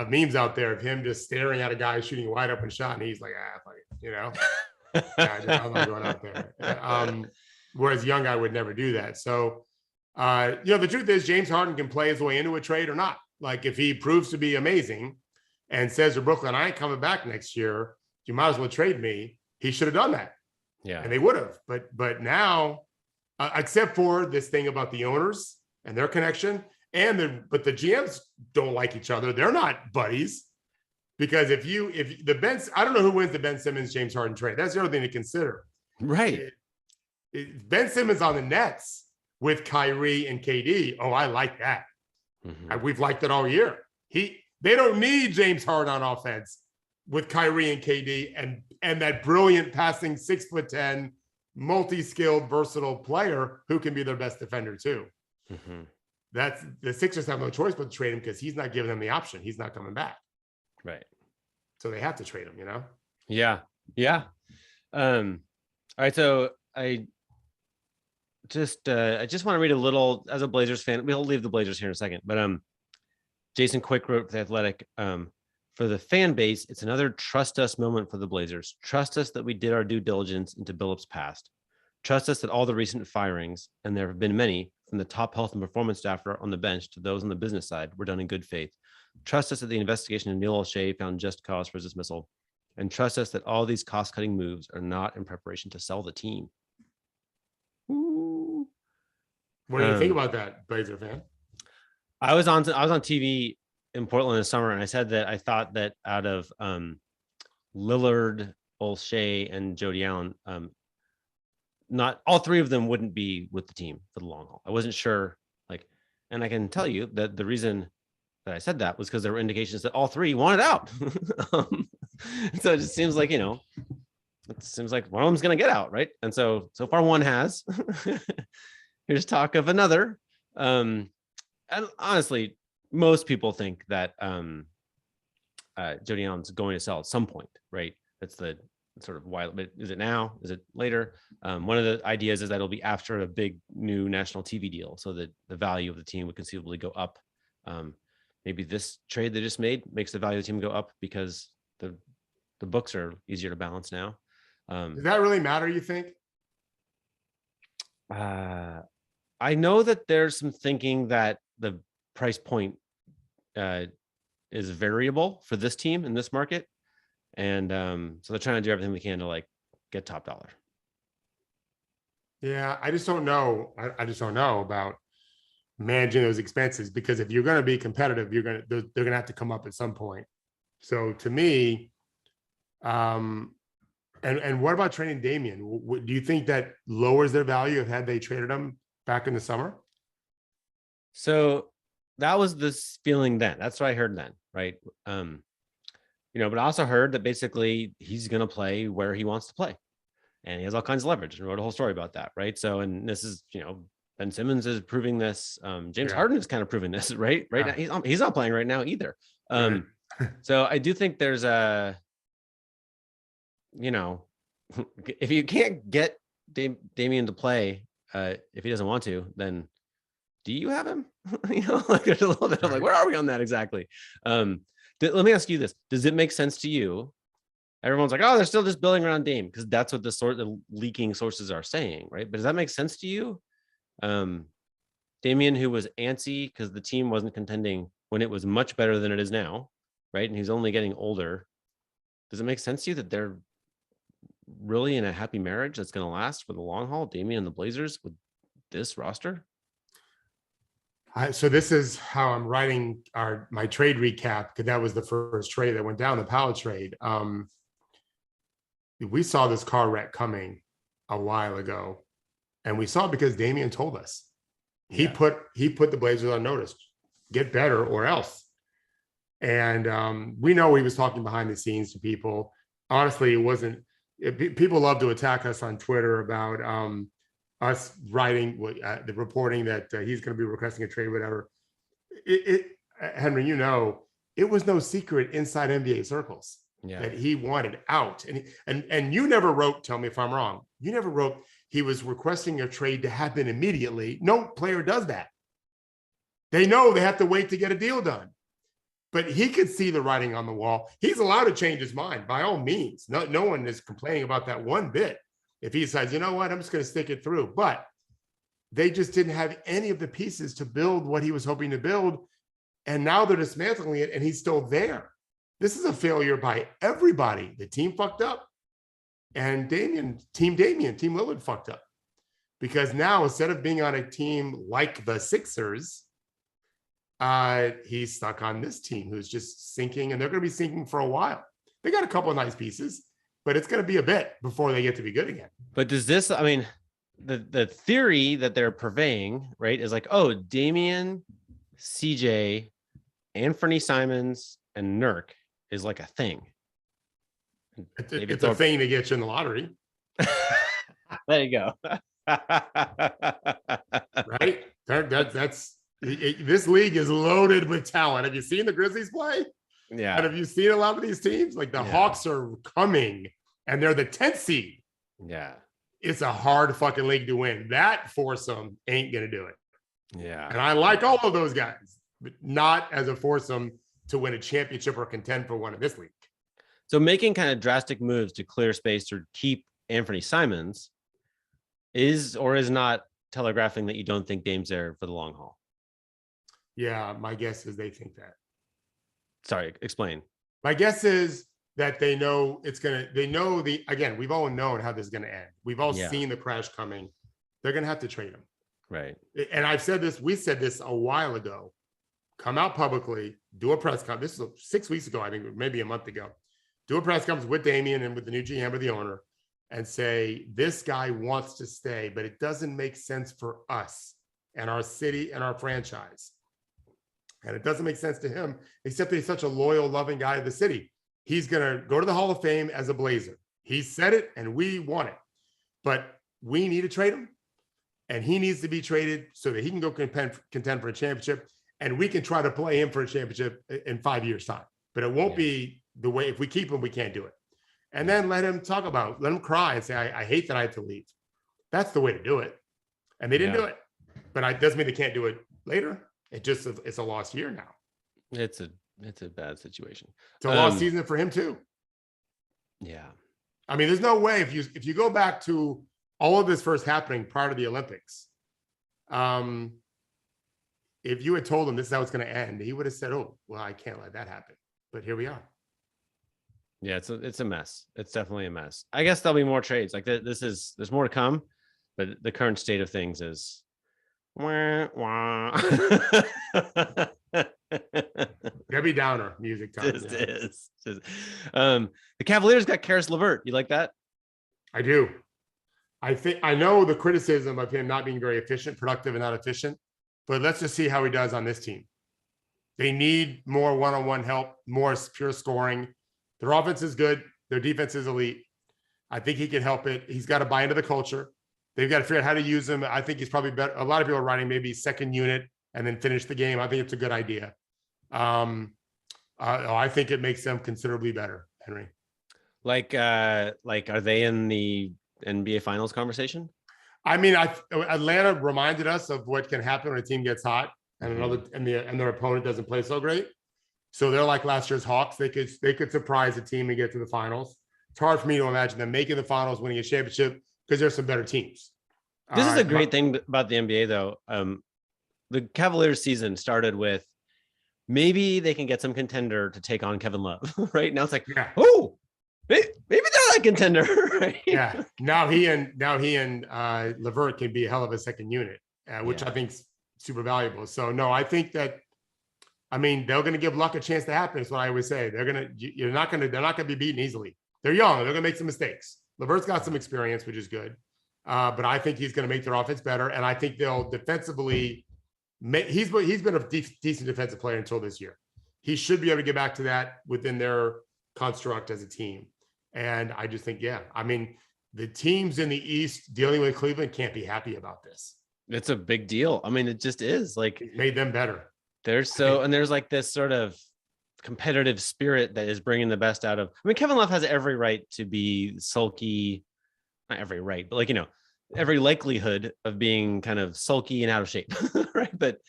Speaker 2: memes out there of him just staring at a guy shooting a wide open shot, and he's like, fuck it, yeah, I'm not going out there. Whereas young guy would never do that. So, the truth is James Harden can play his way into a trade or not. Like if he proves to be amazing and says to Brooklyn, I ain't coming back next year, you might as well trade me. He should have done that.
Speaker 1: Yeah.
Speaker 2: And they would have. But now, except for this thing about the owners and their connection, but the GMs don't like each other. They're not buddies. Because I don't know who wins the Ben Simmons James Harden trade. That's the other thing to consider.
Speaker 1: Right.
Speaker 2: Ben Simmons on the Nets with Kyrie and KD. Oh, I like that.
Speaker 1: Mm-hmm.
Speaker 2: We've liked it all year. They don't need James Harden on offense with Kyrie and KD and that brilliant passing 6'10", multi-skilled, versatile player who can be their best defender too.
Speaker 1: Mm-hmm.
Speaker 2: That's the Sixers have no choice but to trade him because he's not giving them the option. He's not coming back.
Speaker 1: Right.
Speaker 2: So they have to trade him,
Speaker 1: Yeah. Yeah. All right. So I just want to read a little as a Blazers fan. We'll leave the Blazers here in a second, but Jason Quick wrote for The Athletic, for the fan base, it's another trust us moment for the Blazers. Trust us that we did our due diligence into Billup's past. Trust us that all the recent firings, and there have been many, from the top health and performance staffer on the bench to those on the business side, were done in good faith. Trust us that the investigation of Neil O'Shea found just cause for his dismissal, and trust us that all these cost-cutting moves are not in preparation to sell the team. Ooh.
Speaker 2: What do you think about that, Blazer fan?
Speaker 1: I was on TV in Portland in the summer, and I said that I thought that out of Lillard, O'Shea, and Jody Allen, not all three of them wouldn't be with the team for the long haul. I wasn't sure, and I can tell you that the reason that I said that was because there were indications that all three wanted out. So it just seems like, it seems like one of them's going to get out, right? And so far one has. Here's talk of another. And honestly, most people think that Jody Allen's going to sell at some point, right? That's the sort of why. But is it now? Is it later? One of the ideas is that it'll be after a big new national TV deal, so that the value of the team would conceivably go up. Maybe this trade they just made makes the value of the team go up because the books are easier to balance now.
Speaker 2: Does that really matter, you think?
Speaker 1: I know that there's some thinking that the price point is variable for this team in this market. And so they're trying to do everything they can to get top dollar.
Speaker 2: Yeah, I just don't know. I just don't know about managing those expenses, because if you're going to be competitive, they're going to have to come up at some point. So to me, and what about trading Damian? Do you think that lowers their value of had they traded him back in the summer?
Speaker 1: So that was this feeling then. That's what I heard then, right? But I also heard that basically he's going to play where he wants to play, and he has all kinds of leverage, and wrote a whole story about that, right? So, and this is, Ben Simmons is proving this. James Harden is kind of proving this, right? Right now, he's not playing right now either. So I do think there's if you can't get Damian to play, if he doesn't want to, then do you have him? There's a little bit of where are we on that exactly? Let me ask you this: does it make sense to you? Everyone's like, oh, they're still just building around Dame, because that's what the leaking sources are saying, right? But does that make sense to you? Damian, who was antsy because the team wasn't contending when it was much better than it is now, right? And he's only getting older. Does it make sense to you that they're really in a happy marriage that's going to last for the long haul, Damian and the Blazers, with this roster?
Speaker 2: So this is how I'm writing my trade recap, because that was the first trade that went down, the Powell trade. We saw this car wreck coming a while ago, and we saw it because Damian told us. He put the Blazers on notice: get better or else. And we know he was talking behind the scenes to people. Honestly, it wasn't. People love to attack us on Twitter about us writing the reporting that he's going to be requesting a trade, whatever. Henry, it was no secret inside NBA circles that he wanted out. And you never wrote, tell me if I'm wrong, you never wrote, he was requesting a trade to happen immediately. No player does that. They know they have to wait to get a deal done. But he could see the writing on the wall. He's allowed to change his mind by all means. No one is complaining about that one bit. If he decides, you know what, I'm just going to stick it through. But they just didn't have any of the pieces to build what he was hoping to build. And now they're dismantling it, and he's still there. This is a failure by everybody. The team fucked up. And Team Lillard fucked up. Because now, instead of being on a team like the Sixers, he's stuck on this team who's just sinking, and they're going to be sinking for a while. They got a couple of nice pieces, but it's going to be a bit before they get to be good again.
Speaker 1: But does this, I mean, the theory that they're purveying, right, is like, oh, Damian, CJ, Anthony Simons, and Nurk is like a thing.
Speaker 2: It's a thing to get you in the lottery.
Speaker 1: There you go.
Speaker 2: Right? That's this league is loaded with talent. Have you seen the Grizzlies play?
Speaker 1: Yeah.
Speaker 2: And have you seen a lot of these teams? Like the Hawks are coming, and they're the 10th seed.
Speaker 1: Yeah.
Speaker 2: It's a hard fucking league to win. That foursome ain't going to do it.
Speaker 1: Yeah.
Speaker 2: And I like all of those guys, but not as a foursome to win a championship or contend for one in this league.
Speaker 1: So making kind of drastic moves to clear space to keep Anthony Simons is or is not telegraphing that you don't think Dame's there for the long haul.
Speaker 2: Yeah, my guess is they think that.
Speaker 1: Sorry, explain.
Speaker 2: My guess is that they know again, we've all known how this is going to end. We've all seen the crash coming. They're going to have to trade him.
Speaker 1: Right.
Speaker 2: And I've said this, we said this a while ago. Come out publicly, do a press conference. This is 6 weeks ago, I think, maybe a month ago. Do a press conference with Damian and with the new GM or the owner and say, this guy wants to stay, but it doesn't make sense for us and our city and our franchise. And it doesn't make sense to him, except that he's such a loyal, loving guy to the city. He's going to go to the Hall of Fame as a Blazer. He said it, and we want it. But we need to trade him, and he needs to be traded so that he can go contend for a championship, and we can try to play him for a championship in 5 years' time. But it won't be the way, if we keep him, we can't do it. And then let him cry and say, I hate that I had to leave. That's the way to do it. And they didn't do it. But it doesn't mean they can't do it later. It's a lost year now.
Speaker 1: It's a bad situation.
Speaker 2: It's a lost season for him too.
Speaker 1: Yeah.
Speaker 2: I mean, there's no way if you go back to all of this first happening prior to the Olympics, if you had told him this is how it's going to end, he would have said, oh, well, I can't let that happen. But here we are.
Speaker 1: Yeah, it's a mess. It's definitely a mess. I guess there'll be more trades. Like there's more to come, but the current state of things is wah, wah.
Speaker 2: Debbie Downer music time.
Speaker 1: Just is. The Cavaliers got Karis LeVert. You like that?
Speaker 2: I do. I know the criticism of him not being very efficient, productive, and not efficient, but let's just see how he does on this team. They need more one-on-one help, more pure scoring. Their offense is good. Their defense is elite. I think he can help it. He's got to buy into the culture. They've got to figure out how to use him. I think he's probably better. A lot of people are writing maybe second unit and then finish the game. I think it's a good idea. I think it makes them considerably better, Henry.
Speaker 1: Like, are they in the NBA Finals conversation?
Speaker 2: I mean, Atlanta reminded us of what can happen when a team gets hot and their opponent doesn't play so great. So they're like last year's Hawks. They could surprise a team and get to the finals. It's hard for me to imagine them making the finals, winning a championship, because there's some better teams.
Speaker 1: This is a great thing about the NBA, though. The Cavaliers season started with maybe they can get some contender to take on Kevin Love. Right now, it's like, oh, maybe they're that contender. Right?
Speaker 2: Yeah. Now he and LeVert can be a hell of a second unit, which I think is super valuable. So no, I think that. I mean, they're going to give luck a chance to happen. Is what I always say. They're not going to be beaten easily. They're young. They're going to make some mistakes. LeVert's got some experience, which is good. But I think he's going to make their offense better. And I think they'll defensively, he's been a decent defensive player until this year. He should be able to get back to that within their construct as a team. And I just think, I mean, the teams in the East dealing with Cleveland can't be happy about this.
Speaker 1: It's a big deal. I mean, it just is. Like,
Speaker 2: it made them better.
Speaker 1: There's like this sort of competitive spirit that is bringing the best out of. I mean, Kevin Love has every right to be sulky, not every right, but every likelihood of being kind of sulky and out of shape, right? But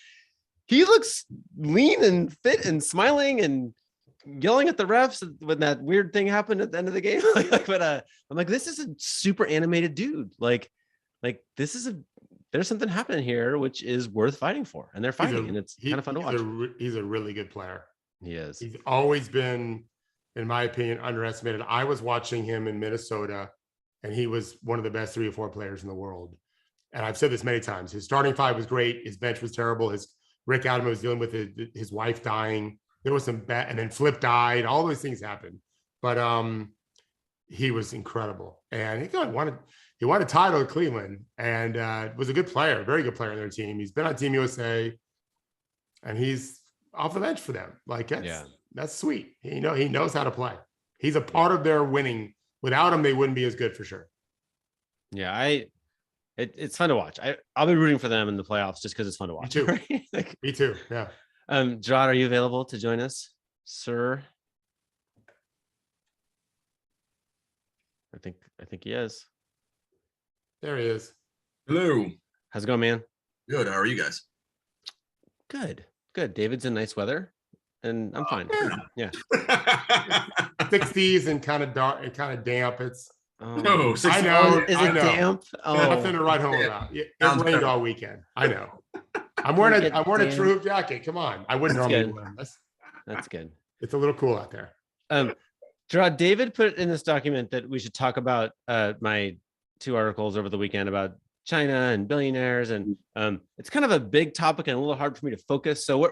Speaker 1: he looks lean and fit and smiling and yelling at the refs when that weird thing happened at the end of the game. I'm like, this is a super animated dude. Like there's something happening here which is worth fighting for, and they're fighting, and it's kind of fun to watch.
Speaker 2: He's a really good player.
Speaker 1: He is.
Speaker 2: He's always been, in my opinion, underestimated. I was watching him in Minnesota, and he was one of the best 3 or 4 players in the world. And I've said this many times. His starting 5 was great. His bench was terrible. Rick Adams was dealing with his wife dying. There was some bad, and then Flip died. All those things happened. But he was incredible. And he won a title at Cleveland, and was a good player, very good player on their team. He's been on Team USA, and he's off the bench for them. Like that's sweet. He knows how to play. He's a part of their winning. Without him, they wouldn't be as good for sure.
Speaker 1: Yeah, it's fun to watch. I'll be rooting for them in the playoffs just because it's fun to watch.
Speaker 2: Me too.
Speaker 1: Right?
Speaker 2: Me too. Yeah.
Speaker 1: Gerard, are you available to join us, sir? I think he is.
Speaker 2: There he is.
Speaker 3: Hello.
Speaker 1: How's it going, man?
Speaker 3: Good. How are you guys?
Speaker 1: Good. David's in nice weather, and I'm fine. Yeah.
Speaker 2: 60s and kind of dark and kind of damp. It's
Speaker 3: no,
Speaker 2: I know.
Speaker 1: Is it damp?
Speaker 2: Oh, nothing to write home about. It rained all weekend. I know. I'm wearing a TrueHoop jacket. Come on. I wouldn't normally wear this.
Speaker 1: That's good.
Speaker 2: It's a little cool out there.
Speaker 1: Gerard, David put in this document that we should talk about my 2 articles over the weekend about China and billionaires, and it's kind of a big topic and a little hard for me to focus. So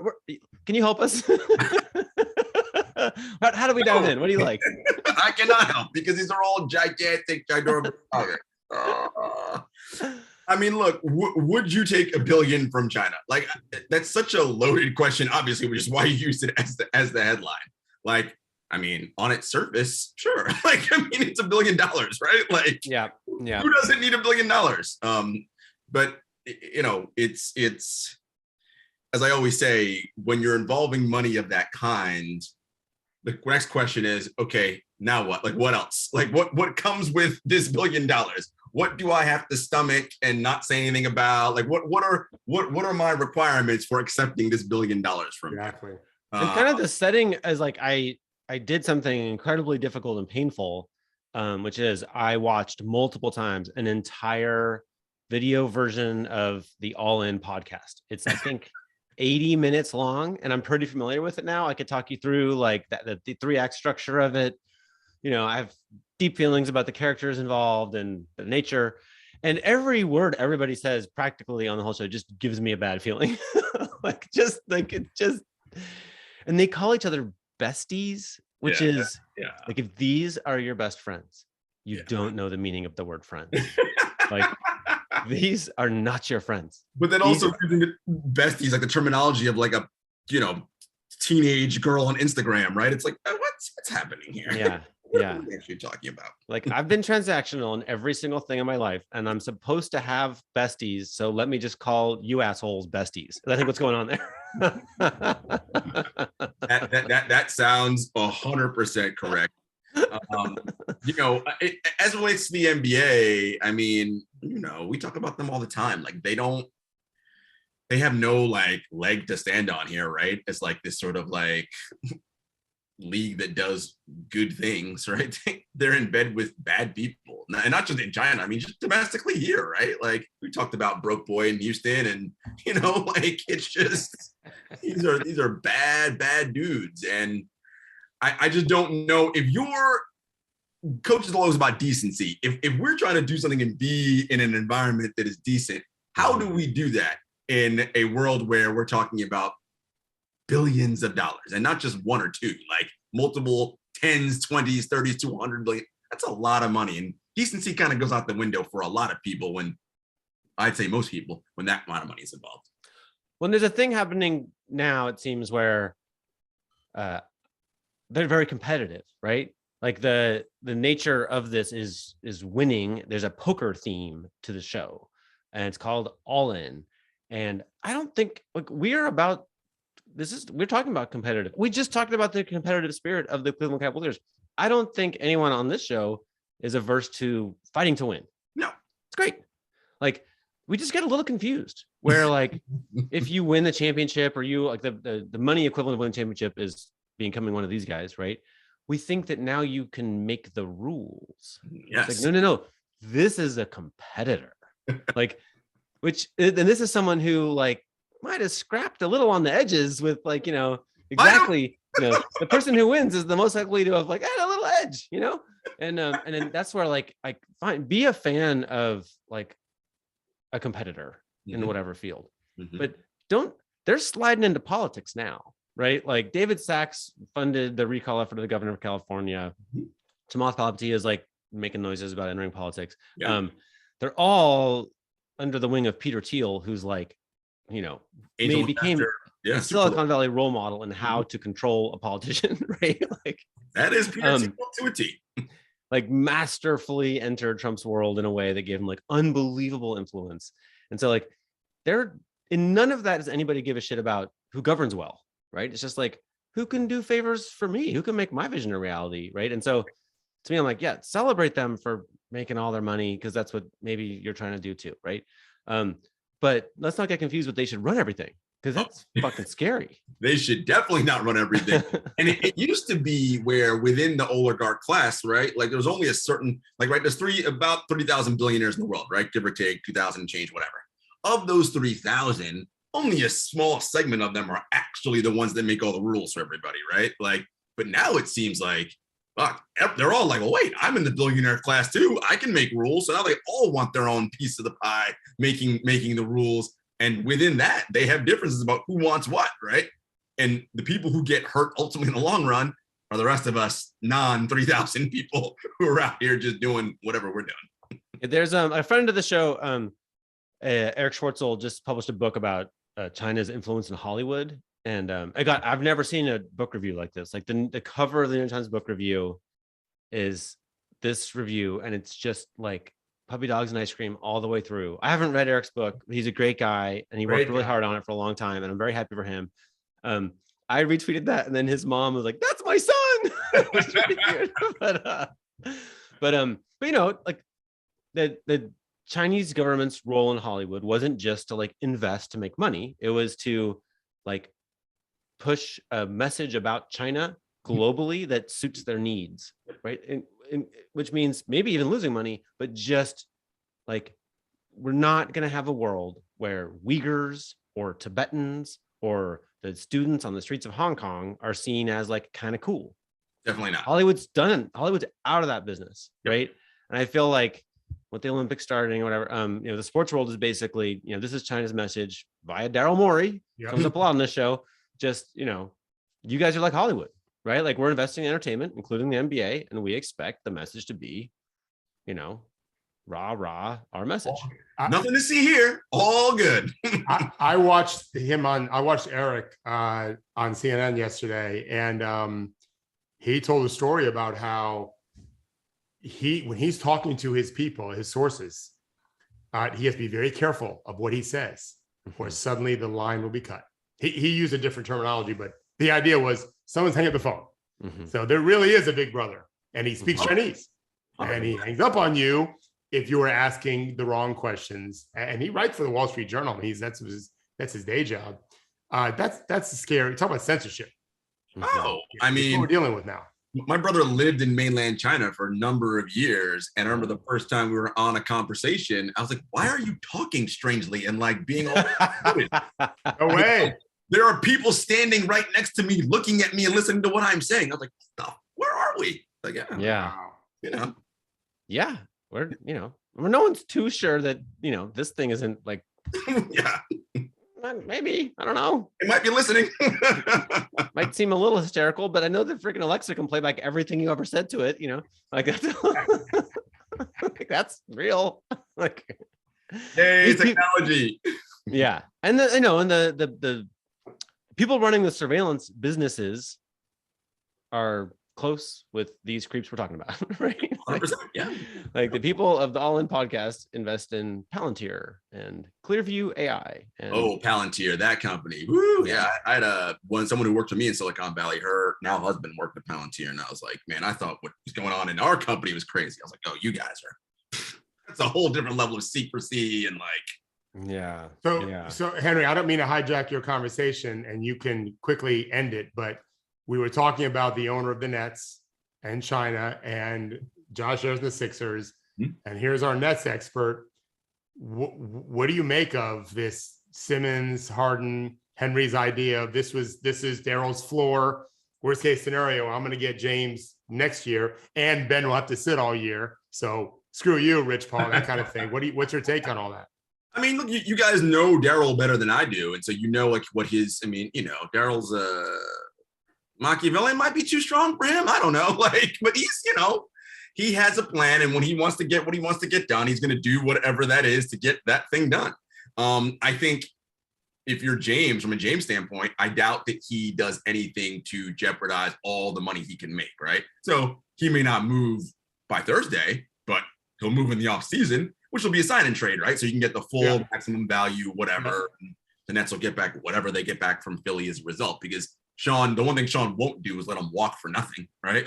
Speaker 1: can you help us? How do we dive in? What do you like?
Speaker 3: I cannot help because these are all gigantic, ginormous topics. I mean, look, would you take $1 billion from China? Like, that's such a loaded question, obviously, which is why you used it as the headline. Like, I mean, on its surface, sure. Like, I mean, it's $1 billion, right? Like, yeah. Who doesn't need $1 billion? But it's as I always say, when you're involving money of that kind, the next question is, okay, now what? Like, what else? Like, what comes with this $1 billion? What do I have to stomach and not say anything about? Like, what are my requirements for accepting this $1 billion from?
Speaker 2: Exactly.
Speaker 1: And kind of the setting as like I did something incredibly difficult and painful, which is I watched multiple times an entire video version of the All In podcast. It's, I think, 80 minutes long, and I'm pretty familiar with it now. I could talk you through like the 3-act structure of it. I have deep feelings about the characters involved and the nature, and every word everybody says practically on the whole show just gives me a bad feeling. And they call each other besties, which is like, if these are your best friends, you don't know the meaning of the word friends. Like, these are not your friends.
Speaker 3: But then also using besties, like the terminology of like a teenage girl on Instagram, right? It's like, what's happening here?
Speaker 1: Yeah.
Speaker 3: What are we actually talking about?
Speaker 1: Like, I've been transactional in every single thing in my life, and I'm supposed to have besties. So let me just call you assholes besties. I think what's going on there.
Speaker 3: that sounds 100% correct. As it relates to the NBA, I mean, we talk about them all the time. Like, they have no like leg to stand on here, right? It's like this sort of like league that does good things, right? They're in bed with bad people, and not just in China. I mean, just domestically here, right? Like, we talked about Broke Boy in Houston, and like, it's just these are bad dudes, and I just don't know if your coach is always about decency. If we're trying to do something and be in an environment that is decent, how do we do that in a world where we're talking about billions of dollars, and not just 1 or 2, like multiple 10s, 20s, 30s, 200 billion? That's a lot of money, and decency kind of goes out the window for a lot of people, when I'd say most people, when that amount of money is involved.
Speaker 1: Well, there's a thing happening now, it seems, where they're very competitive, right? Like, the nature of this is winning. There's a poker theme to the show, and it's called All In. And I don't think, like, we're talking about competitive. We just talked about the competitive spirit of the Cleveland Cavaliers. I don't think anyone on this show is averse to fighting to win.
Speaker 3: No,
Speaker 1: it's great. like we just get a little confused where like if you win the championship or you like the money equivalent of winning championship is becoming one of these guys, right? We think that now you can make the rules.
Speaker 3: Yes.
Speaker 1: It's like, no. This is a competitor. Like, and this is someone who like might have scrapped a little on the edges with like, exactly, the person who wins is the most likely to have like had a little edge, and then that's where like I be a fan of like a competitor in whatever field, but they're sliding into politics now, right? Like David Sachs funded the recall effort of the governor of California. Chamath Palihapitiya is like making noises about entering politics.
Speaker 3: Yeah.
Speaker 1: They're all under the wing of Peter Thiel, who's like, maybe became a Silicon Valley role model in how to control a politician, right? Like
Speaker 3: that is Peter Thiel to a T.
Speaker 1: Like masterfully entered Trump's world in a way that gave him like unbelievable influence. And so like in none of that does anybody give a shit about who governs well, right? It's just like, who can do favors for me? Who can make my vision a reality, right? And so to me, I'm like, yeah, celebrate them for making all their money because that's what maybe you're trying to do too, right? But let's not get confused with they should run everything because that's fucking scary.
Speaker 3: They should definitely not run everything. And it used to be where within the oligarch class, right? Like there's only a certain, like, right, there's about 30,000 billionaires in the world, right? Give or take 2,000 change, whatever. Of those 3,000, only a small segment of them are actually the ones that make all the rules for everybody, right? Like, but now it seems like, fuck, they're all like, well, wait, I'm in the billionaire class too. I can make rules. So now they all want their own piece of the pie, making the rules. And within that, they have differences about who wants what, right? And the people who get hurt ultimately in the long run are the rest of us non-3,000 people who are out here just doing whatever we're doing.
Speaker 1: There's a friend of the show, Eric Schwartzel, just published a book about China's influence in Hollywood. And I've never seen a book review like this. Like the cover of the New York Times book review is this review, and it's just like puppy dogs and ice cream all the way through. I haven't read Eric's book, but he's a great guy, and he worked really hard on it for a long time, and I'm very happy for him. I retweeted that, and then his mom was like, "That's my son." It was really weird. But like the Chinese government's role in Hollywood wasn't just to like invest to make money. It was to like push a message about China globally that suits their needs, right? And which means maybe even losing money, but just like we're not going to have a world where Uyghurs or Tibetans or the students on the streets of Hong Kong are seen as like kind of cool.
Speaker 3: Definitely not.
Speaker 1: Hollywood's out of that business, right? And I feel like with the Olympics starting or whatever, the sports world is basically, this is China's message via Daryl Morey. Comes up a lot on this show. Just, you guys are like Hollywood, right? Like we're investing in entertainment, including the NBA, and we expect the message to be, rah, our message.
Speaker 3: Nothing to see here. All good.
Speaker 2: I watched Eric on CNN yesterday, and he told a story about how when he's talking to his people, his sources, he has to be very careful of what he says, or suddenly the line will be cut. He used a different terminology, but the idea was someone's hanging up the phone. So there really is a big brother, and he speaks Chinese, and he hangs up on you if you are asking the wrong questions. And he writes for the Wall Street Journal. That's his day job. That's scary. Talk about censorship.
Speaker 3: I mean,
Speaker 2: what we're dealing with now.
Speaker 3: My brother lived in mainland China for a number of years. And I remember the first time we were on a conversation, I was like, why are you talking strangely and like being all
Speaker 2: No way.
Speaker 3: There are people standing right next to me, looking at me and listening to what I'm saying. I was like, where are we? Like,
Speaker 1: yeah. Yeah. We're, no one's too sure that, this thing isn't like, maybe, I don't know.
Speaker 3: It might be listening.
Speaker 1: Might seem a little hysterical, but I know that freaking Alexa can play back everything you ever said to it, like that's, like, that's real. Like,
Speaker 3: hey, technology.
Speaker 1: Yeah. And the people running the surveillance businesses are close with these creeps we're talking about, right? Like,
Speaker 3: 100%, yeah.
Speaker 1: Like the people of the All In podcast invest in Palantir and Clearview AI. And
Speaker 3: Palantir, that company. Woo, yeah. I had someone who worked with me in Silicon Valley. Her now husband worked at Palantir, and I was like, man, I thought what was going on in our company was crazy. I was like, oh, you guys are That's a whole different level of secrecy and
Speaker 1: Yeah.
Speaker 2: So Henry, I don't mean to hijack your conversation, and you can quickly end it, but we were talking about the owner of the Nets and China and Josh Harris and the Sixers. And here's our Nets expert. What do you make of this Simmons, Harden, Henry's idea of this is Daryl's floor? Worst case scenario, I'm going to get James next year, and Ben will have to sit all year. So screw you, Rich Paul, that kind of thing. What's your take on all that?
Speaker 3: I mean, look, you guys know Daryl better than I do. And so you know what his, I mean, Daryl's Machiavellian might be too strong for him. I don't know. But he's, he has a plan. And when he wants to get what he wants to get done, he's going to do whatever that is to get that thing done. I think if you're James, from a James standpoint, I doubt that he does anything to jeopardize all the money he can make, right? So he may not move by Thursday, but he'll move in the offseason, which will be a sign and trade, right? So you can get the full maximum value, whatever. And the Nets will get back whatever they get back from Philly as a result, because the one thing Sean won't do is let him walk for nothing, right?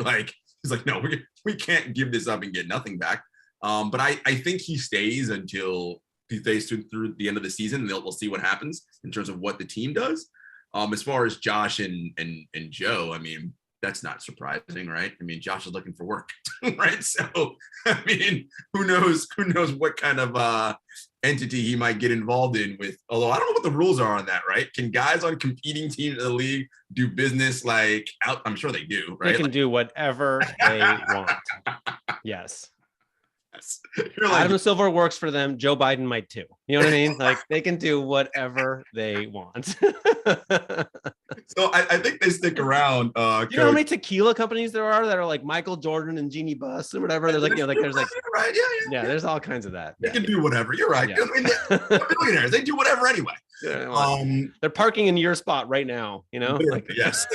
Speaker 3: He's like, no, we can't give this up and get nothing back. But I think he stays until he stays through the end of the season. We'll see what happens in terms of what the team does. As far as Josh and Joe, I mean, that's not surprising, right? I mean, Josh is looking for work, right? So, I mean, who knows what kind of entity he might get involved in with, although I don't know what the rules are on that, right? Can guys on competing teams in the league do business out? I'm sure they do, right?
Speaker 1: They can do whatever they want. Yes. Adam Silver works for them. Joe Biden might too. You know what I mean? They can do whatever they want.
Speaker 3: So I think they stick around.
Speaker 1: You know how many tequila companies there are that are like Michael Jordan and Jeannie Buss or whatever? There's
Speaker 3: right,
Speaker 1: yeah, there's all kinds of that.
Speaker 3: They can do whatever. You're right. Yeah. I mean, they're billionaires. They do whatever anyway.
Speaker 1: Yeah, they're parking in your spot right now.
Speaker 3: Yes.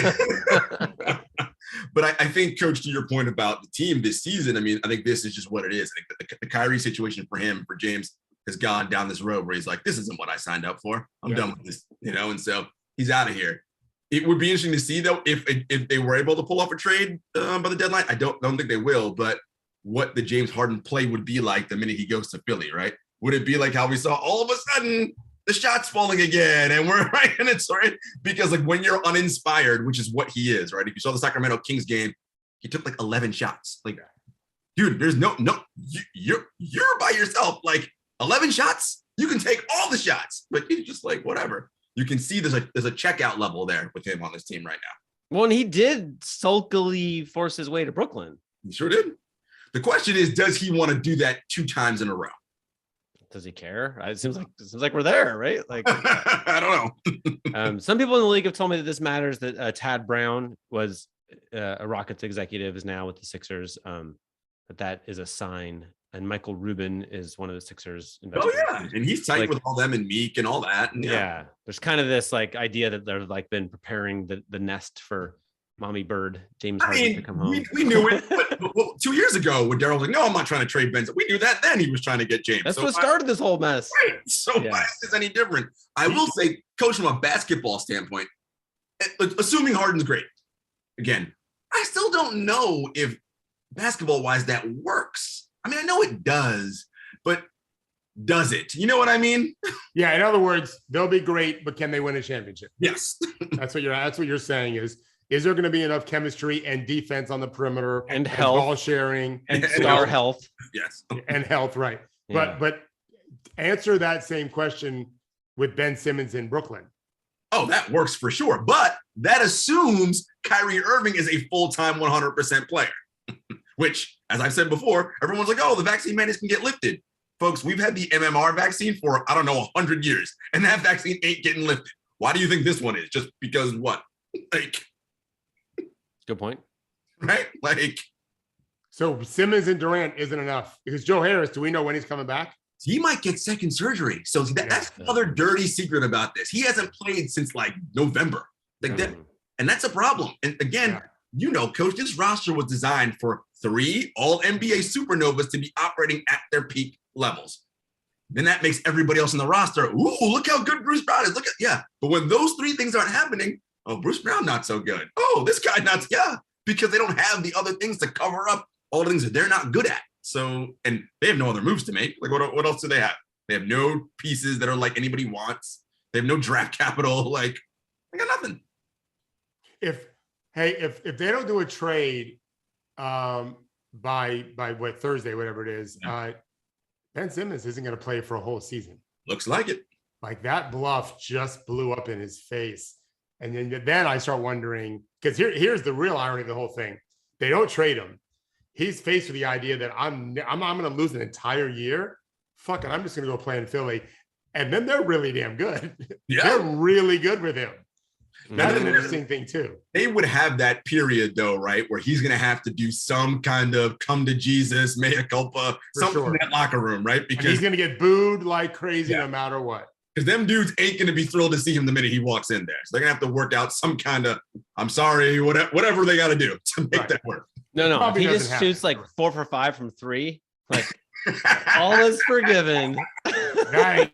Speaker 3: But I think, Coach, to your point about the team this season, I mean, I think this is just what it is. I think the Kyrie situation for James, has gone down this road where he's like, this isn't what I signed up for. I'm done with this, and so he's out of here. It would be interesting to see, though, if they were able to pull off a trade by the deadline. I don't think they will, but what the James Harden play would be like the minute he goes to Philly, right? Would it be like how we saw all of a sudden the shots falling again, and we're right, and it's right, because when you're uninspired, which is what he is, right? If you saw the Sacramento Kings game, he took 11 shots. Dude, there's no, you're by yourself. 11 shots, you can take all the shots, but he's just whatever. You can see there's a checkout level there with him on this team right now.
Speaker 1: Well, and he did sulkily force his way to Brooklyn.
Speaker 3: He sure did. The question is, does he want to do that 2 times in a row?
Speaker 1: Does he care? It seems like we're there, right?
Speaker 3: I don't
Speaker 1: know. Some people in the league have told me that this matters, that Tad Brown was a Rockets executive, is now with the Sixers. That is a sign. And Michael Rubin is one of the Sixers investors.
Speaker 3: Oh yeah, and he's tight with all them and Meek and all that. And
Speaker 1: yeah, there's kind of this idea that they're been preparing the nest for Mommy Bird, James Harden, to come home.
Speaker 3: We knew it, but 2 years ago when Daryl was like, no, I'm not trying to trade Ben. We knew that then he was trying to get James.
Speaker 1: That's what started this whole mess.
Speaker 3: Right. So why is this any different? I will say, Coach, from a basketball standpoint, assuming Harden's great, again, I still don't know if basketball-wise that works. I mean, I know it does, but does it? You know what I mean?
Speaker 2: Yeah. In other words, they'll be great, but can they win a championship?
Speaker 3: Yes.
Speaker 2: That's what you're saying is there going to be enough chemistry and defense on the perimeter
Speaker 1: and health,
Speaker 2: ball sharing
Speaker 1: and star health?
Speaker 3: Yes.
Speaker 2: And health. Right. Yeah. But answer that same question with Ben Simmons in Brooklyn.
Speaker 3: Oh, that works for sure. But that assumes Kyrie Irving is a full-time 100% player, which, as I've said before, everyone's like, oh, the vaccine mandates can get lifted. Folks, we've had the MMR vaccine for, 100 years, and that vaccine ain't getting lifted. Why do you think this one is? Just because what?
Speaker 1: Good point.
Speaker 3: Right?
Speaker 2: So Simmons and Durant isn't enough because Joe Harris, do we know when he's coming back?
Speaker 3: He might get second surgery. So that's another dirty secret about this. He hasn't played since November. That, and that's a problem. And again, Coach, this roster was designed for 3 all-NBA supernovas to be operating at their peak levels. Then that makes everybody else in the roster, ooh, look how good Bruce Brown is. But when those 3 things aren't happening, oh, Bruce Brown not so good. Oh, this guy not, because they don't have the other things to cover up all the things that they're not good at. So, and they have no other moves to make. Like, what else do they have? They have no pieces that are like anybody wants. They have no draft capital. Like, they got nothing.
Speaker 2: If they don't do a trade by what Thursday, whatever it is, Ben Simmons isn't going to play for a whole season.
Speaker 3: Looks like it.
Speaker 2: Like that bluff just blew up in his face. And then I start wondering, because here's the real irony of the whole thing. They don't trade him. He's faced with the idea that I'm going to lose an entire year. Fuck it, I'm just going to go play in Philly. And then they're really damn good.
Speaker 3: Yeah.
Speaker 2: They're really good with him. That's an interesting thing too.
Speaker 3: They would have that period though, right? Where he's going to have to do some kind of come to Jesus, mea culpa, something in that locker room, right? Because
Speaker 2: he's going to get booed like crazy no matter what.
Speaker 3: Because them dudes ain't going to be thrilled to see him the minute he walks in there. So they're going to have to work out some kind of, I'm sorry, whatever they got to do to make that work.
Speaker 1: No. If he just shoots like 4 for 5 from 3, like all is forgiven.
Speaker 2: Right.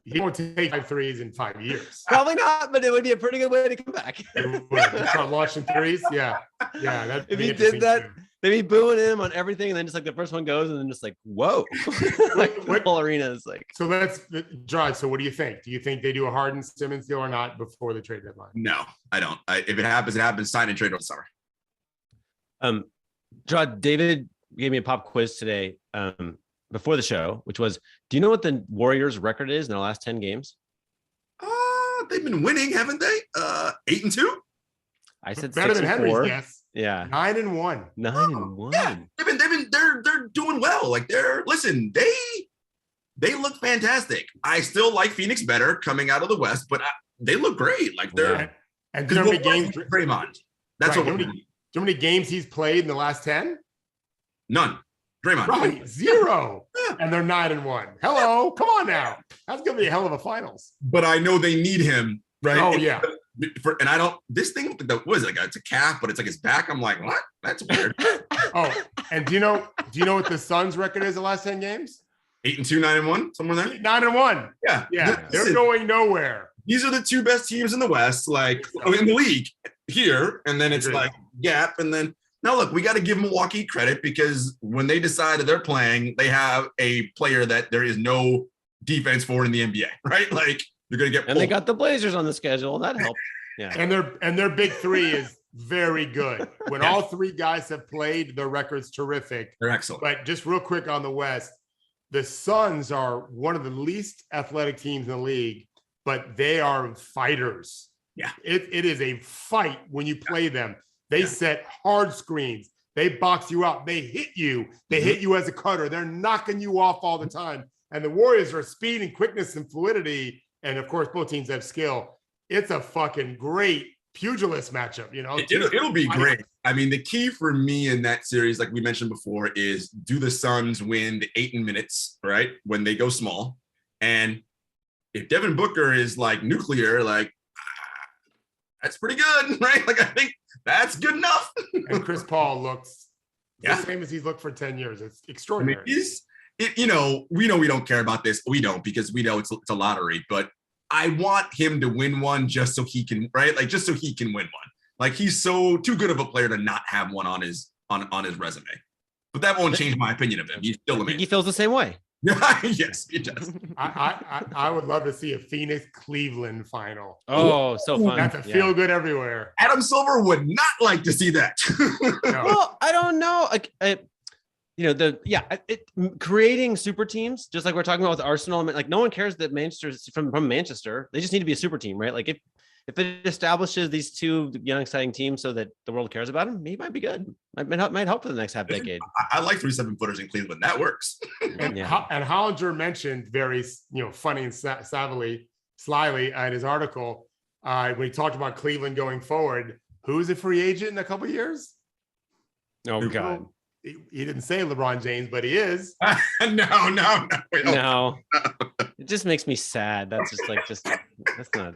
Speaker 2: He won't take 5 threes in 5 years.
Speaker 1: Probably not, but it would be a pretty good way to come back.
Speaker 2: Start launching threes. Yeah.
Speaker 1: If he did that, they'd be booing him on everything, and then just like the first one goes, and then just like, whoa, like the whole arena is like.
Speaker 2: So let's, John. So what do you think? Do you think they do a Harden Simmons deal or not before the trade deadline?
Speaker 3: No, I don't. If it happens, it happens. Sign and trade over the summer.
Speaker 1: John, David gave me a pop quiz today before the show, which was, do you know what the Warriors' record is in their last 10 games?
Speaker 3: They've been winning, haven't they? 8-2.
Speaker 2: I said better than Henry's guess.
Speaker 1: Yeah,
Speaker 2: 9-1.
Speaker 1: 9-1.
Speaker 3: Yeah, they're doing well. Like they look fantastic. I still like Phoenix better coming out of the West, but they look great. Like they're
Speaker 2: and do you know how many games
Speaker 3: Draymond? That's what.
Speaker 2: Do you know how many games he's played in the last 10?
Speaker 3: None. Draymond.
Speaker 2: Right, 0. And they're 9-1. Hello, come on now. That's gonna be a hell of a finals.
Speaker 3: But I know they need him, right?
Speaker 2: Oh yeah.
Speaker 3: And I don't. This thing that was like it's a calf, but it's like his back. I'm like, what? That's weird.
Speaker 2: And do you know what the Suns' record is the last 10 games?
Speaker 3: 8-2, 9-1, somewhere there.
Speaker 2: 9-1. Yeah. They're going nowhere.
Speaker 3: These are the 2 best teams in the West, like in the league here, and then it's like gap, and then now look, we got to give Milwaukee credit because when they decided they're playing, they have a player that there is no defense for in the NBA, right? Like you're gonna get
Speaker 1: and they got the Blazers on the schedule, and that helped. Yeah,
Speaker 2: and their big 3 is very good. When all 3 guys have played, their record's terrific.
Speaker 3: They're excellent.
Speaker 2: But just real quick on the West, the Suns are one of the least athletic teams in the league, but they are fighters.
Speaker 3: Yeah,
Speaker 2: it is a fight when you play them. They set hard screens. They box you out. They hit you. They hit you as a cutter. They're knocking you off all the time. And the Warriors are speed and quickness and fluidity. And of course, both teams have skill. It's a fucking great pugilist matchup. You know,
Speaker 3: it'll be great. I mean, the key for me in that series, like we mentioned before, is do the Suns win the 8 minutes, right? When they go small. And if Devin Booker is like nuclear, like that's pretty good, right? Like I think that's good enough.
Speaker 2: And Chris Paul looks the same as he's looked for 10 years. It's extraordinary.
Speaker 3: I mean, we don't care about this. We don't, because we know it's a lottery, but I want him to win one just so he can, right? Like just so he can win one. Like he's so too good of a player to not have one on his resume. But that won't change my opinion of him. He's still amazing.
Speaker 1: He feels the same way.
Speaker 3: Yes, it does.
Speaker 2: I would love to see a Phoenix Cleveland final.
Speaker 1: Oh, so fun.
Speaker 2: That's a feel good everywhere.
Speaker 3: Adam Silver would not like to see that.
Speaker 2: No.
Speaker 1: Well, I don't know. Like, creating super teams, just like we're talking about with Arsenal. Like, no one cares that Manchester's from Manchester. They just need to be a super team, right? Like, if it establishes these 2 young, exciting teams so that the world cares about them, he might be good. Might help for the next half decade.
Speaker 3: I like 3 7-footers in Cleveland. That works.
Speaker 2: And Hollinger mentioned very, funny and slyly in his article when he talked about Cleveland going forward. Who's a free agent in a couple of years?
Speaker 1: Oh God.
Speaker 2: He didn't say LeBron James, but he is.
Speaker 1: No. It just makes me sad. That's that's not.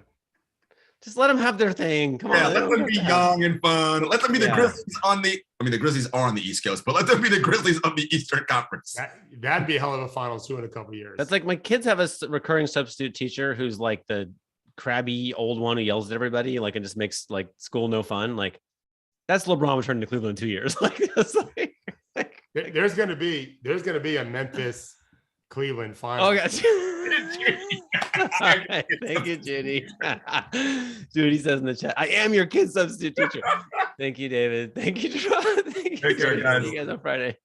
Speaker 1: Just let them have their thing. Come on.
Speaker 3: Let them be young and fun. Let them be the Grizzlies the Grizzlies are on the East Coast, but let them be the Grizzlies of the Eastern Conference.
Speaker 2: That'd be a hell of a finals too in a couple of years.
Speaker 1: That's like my kids have a recurring substitute teacher who's like the crabby old one who yells at everybody, like, and just makes like school no fun. Like that's LeBron returning to Cleveland in 2 years. Like,
Speaker 2: There's gonna be a Memphis Cleveland final.
Speaker 1: Oh, gotcha. All right. Thank you, Judy. Judy says in the chat, I am your kid substitute teacher. Thank you, David. Thank you, Thank you,
Speaker 3: Take care,
Speaker 1: Judy.
Speaker 3: guys.
Speaker 1: See you guys on Friday.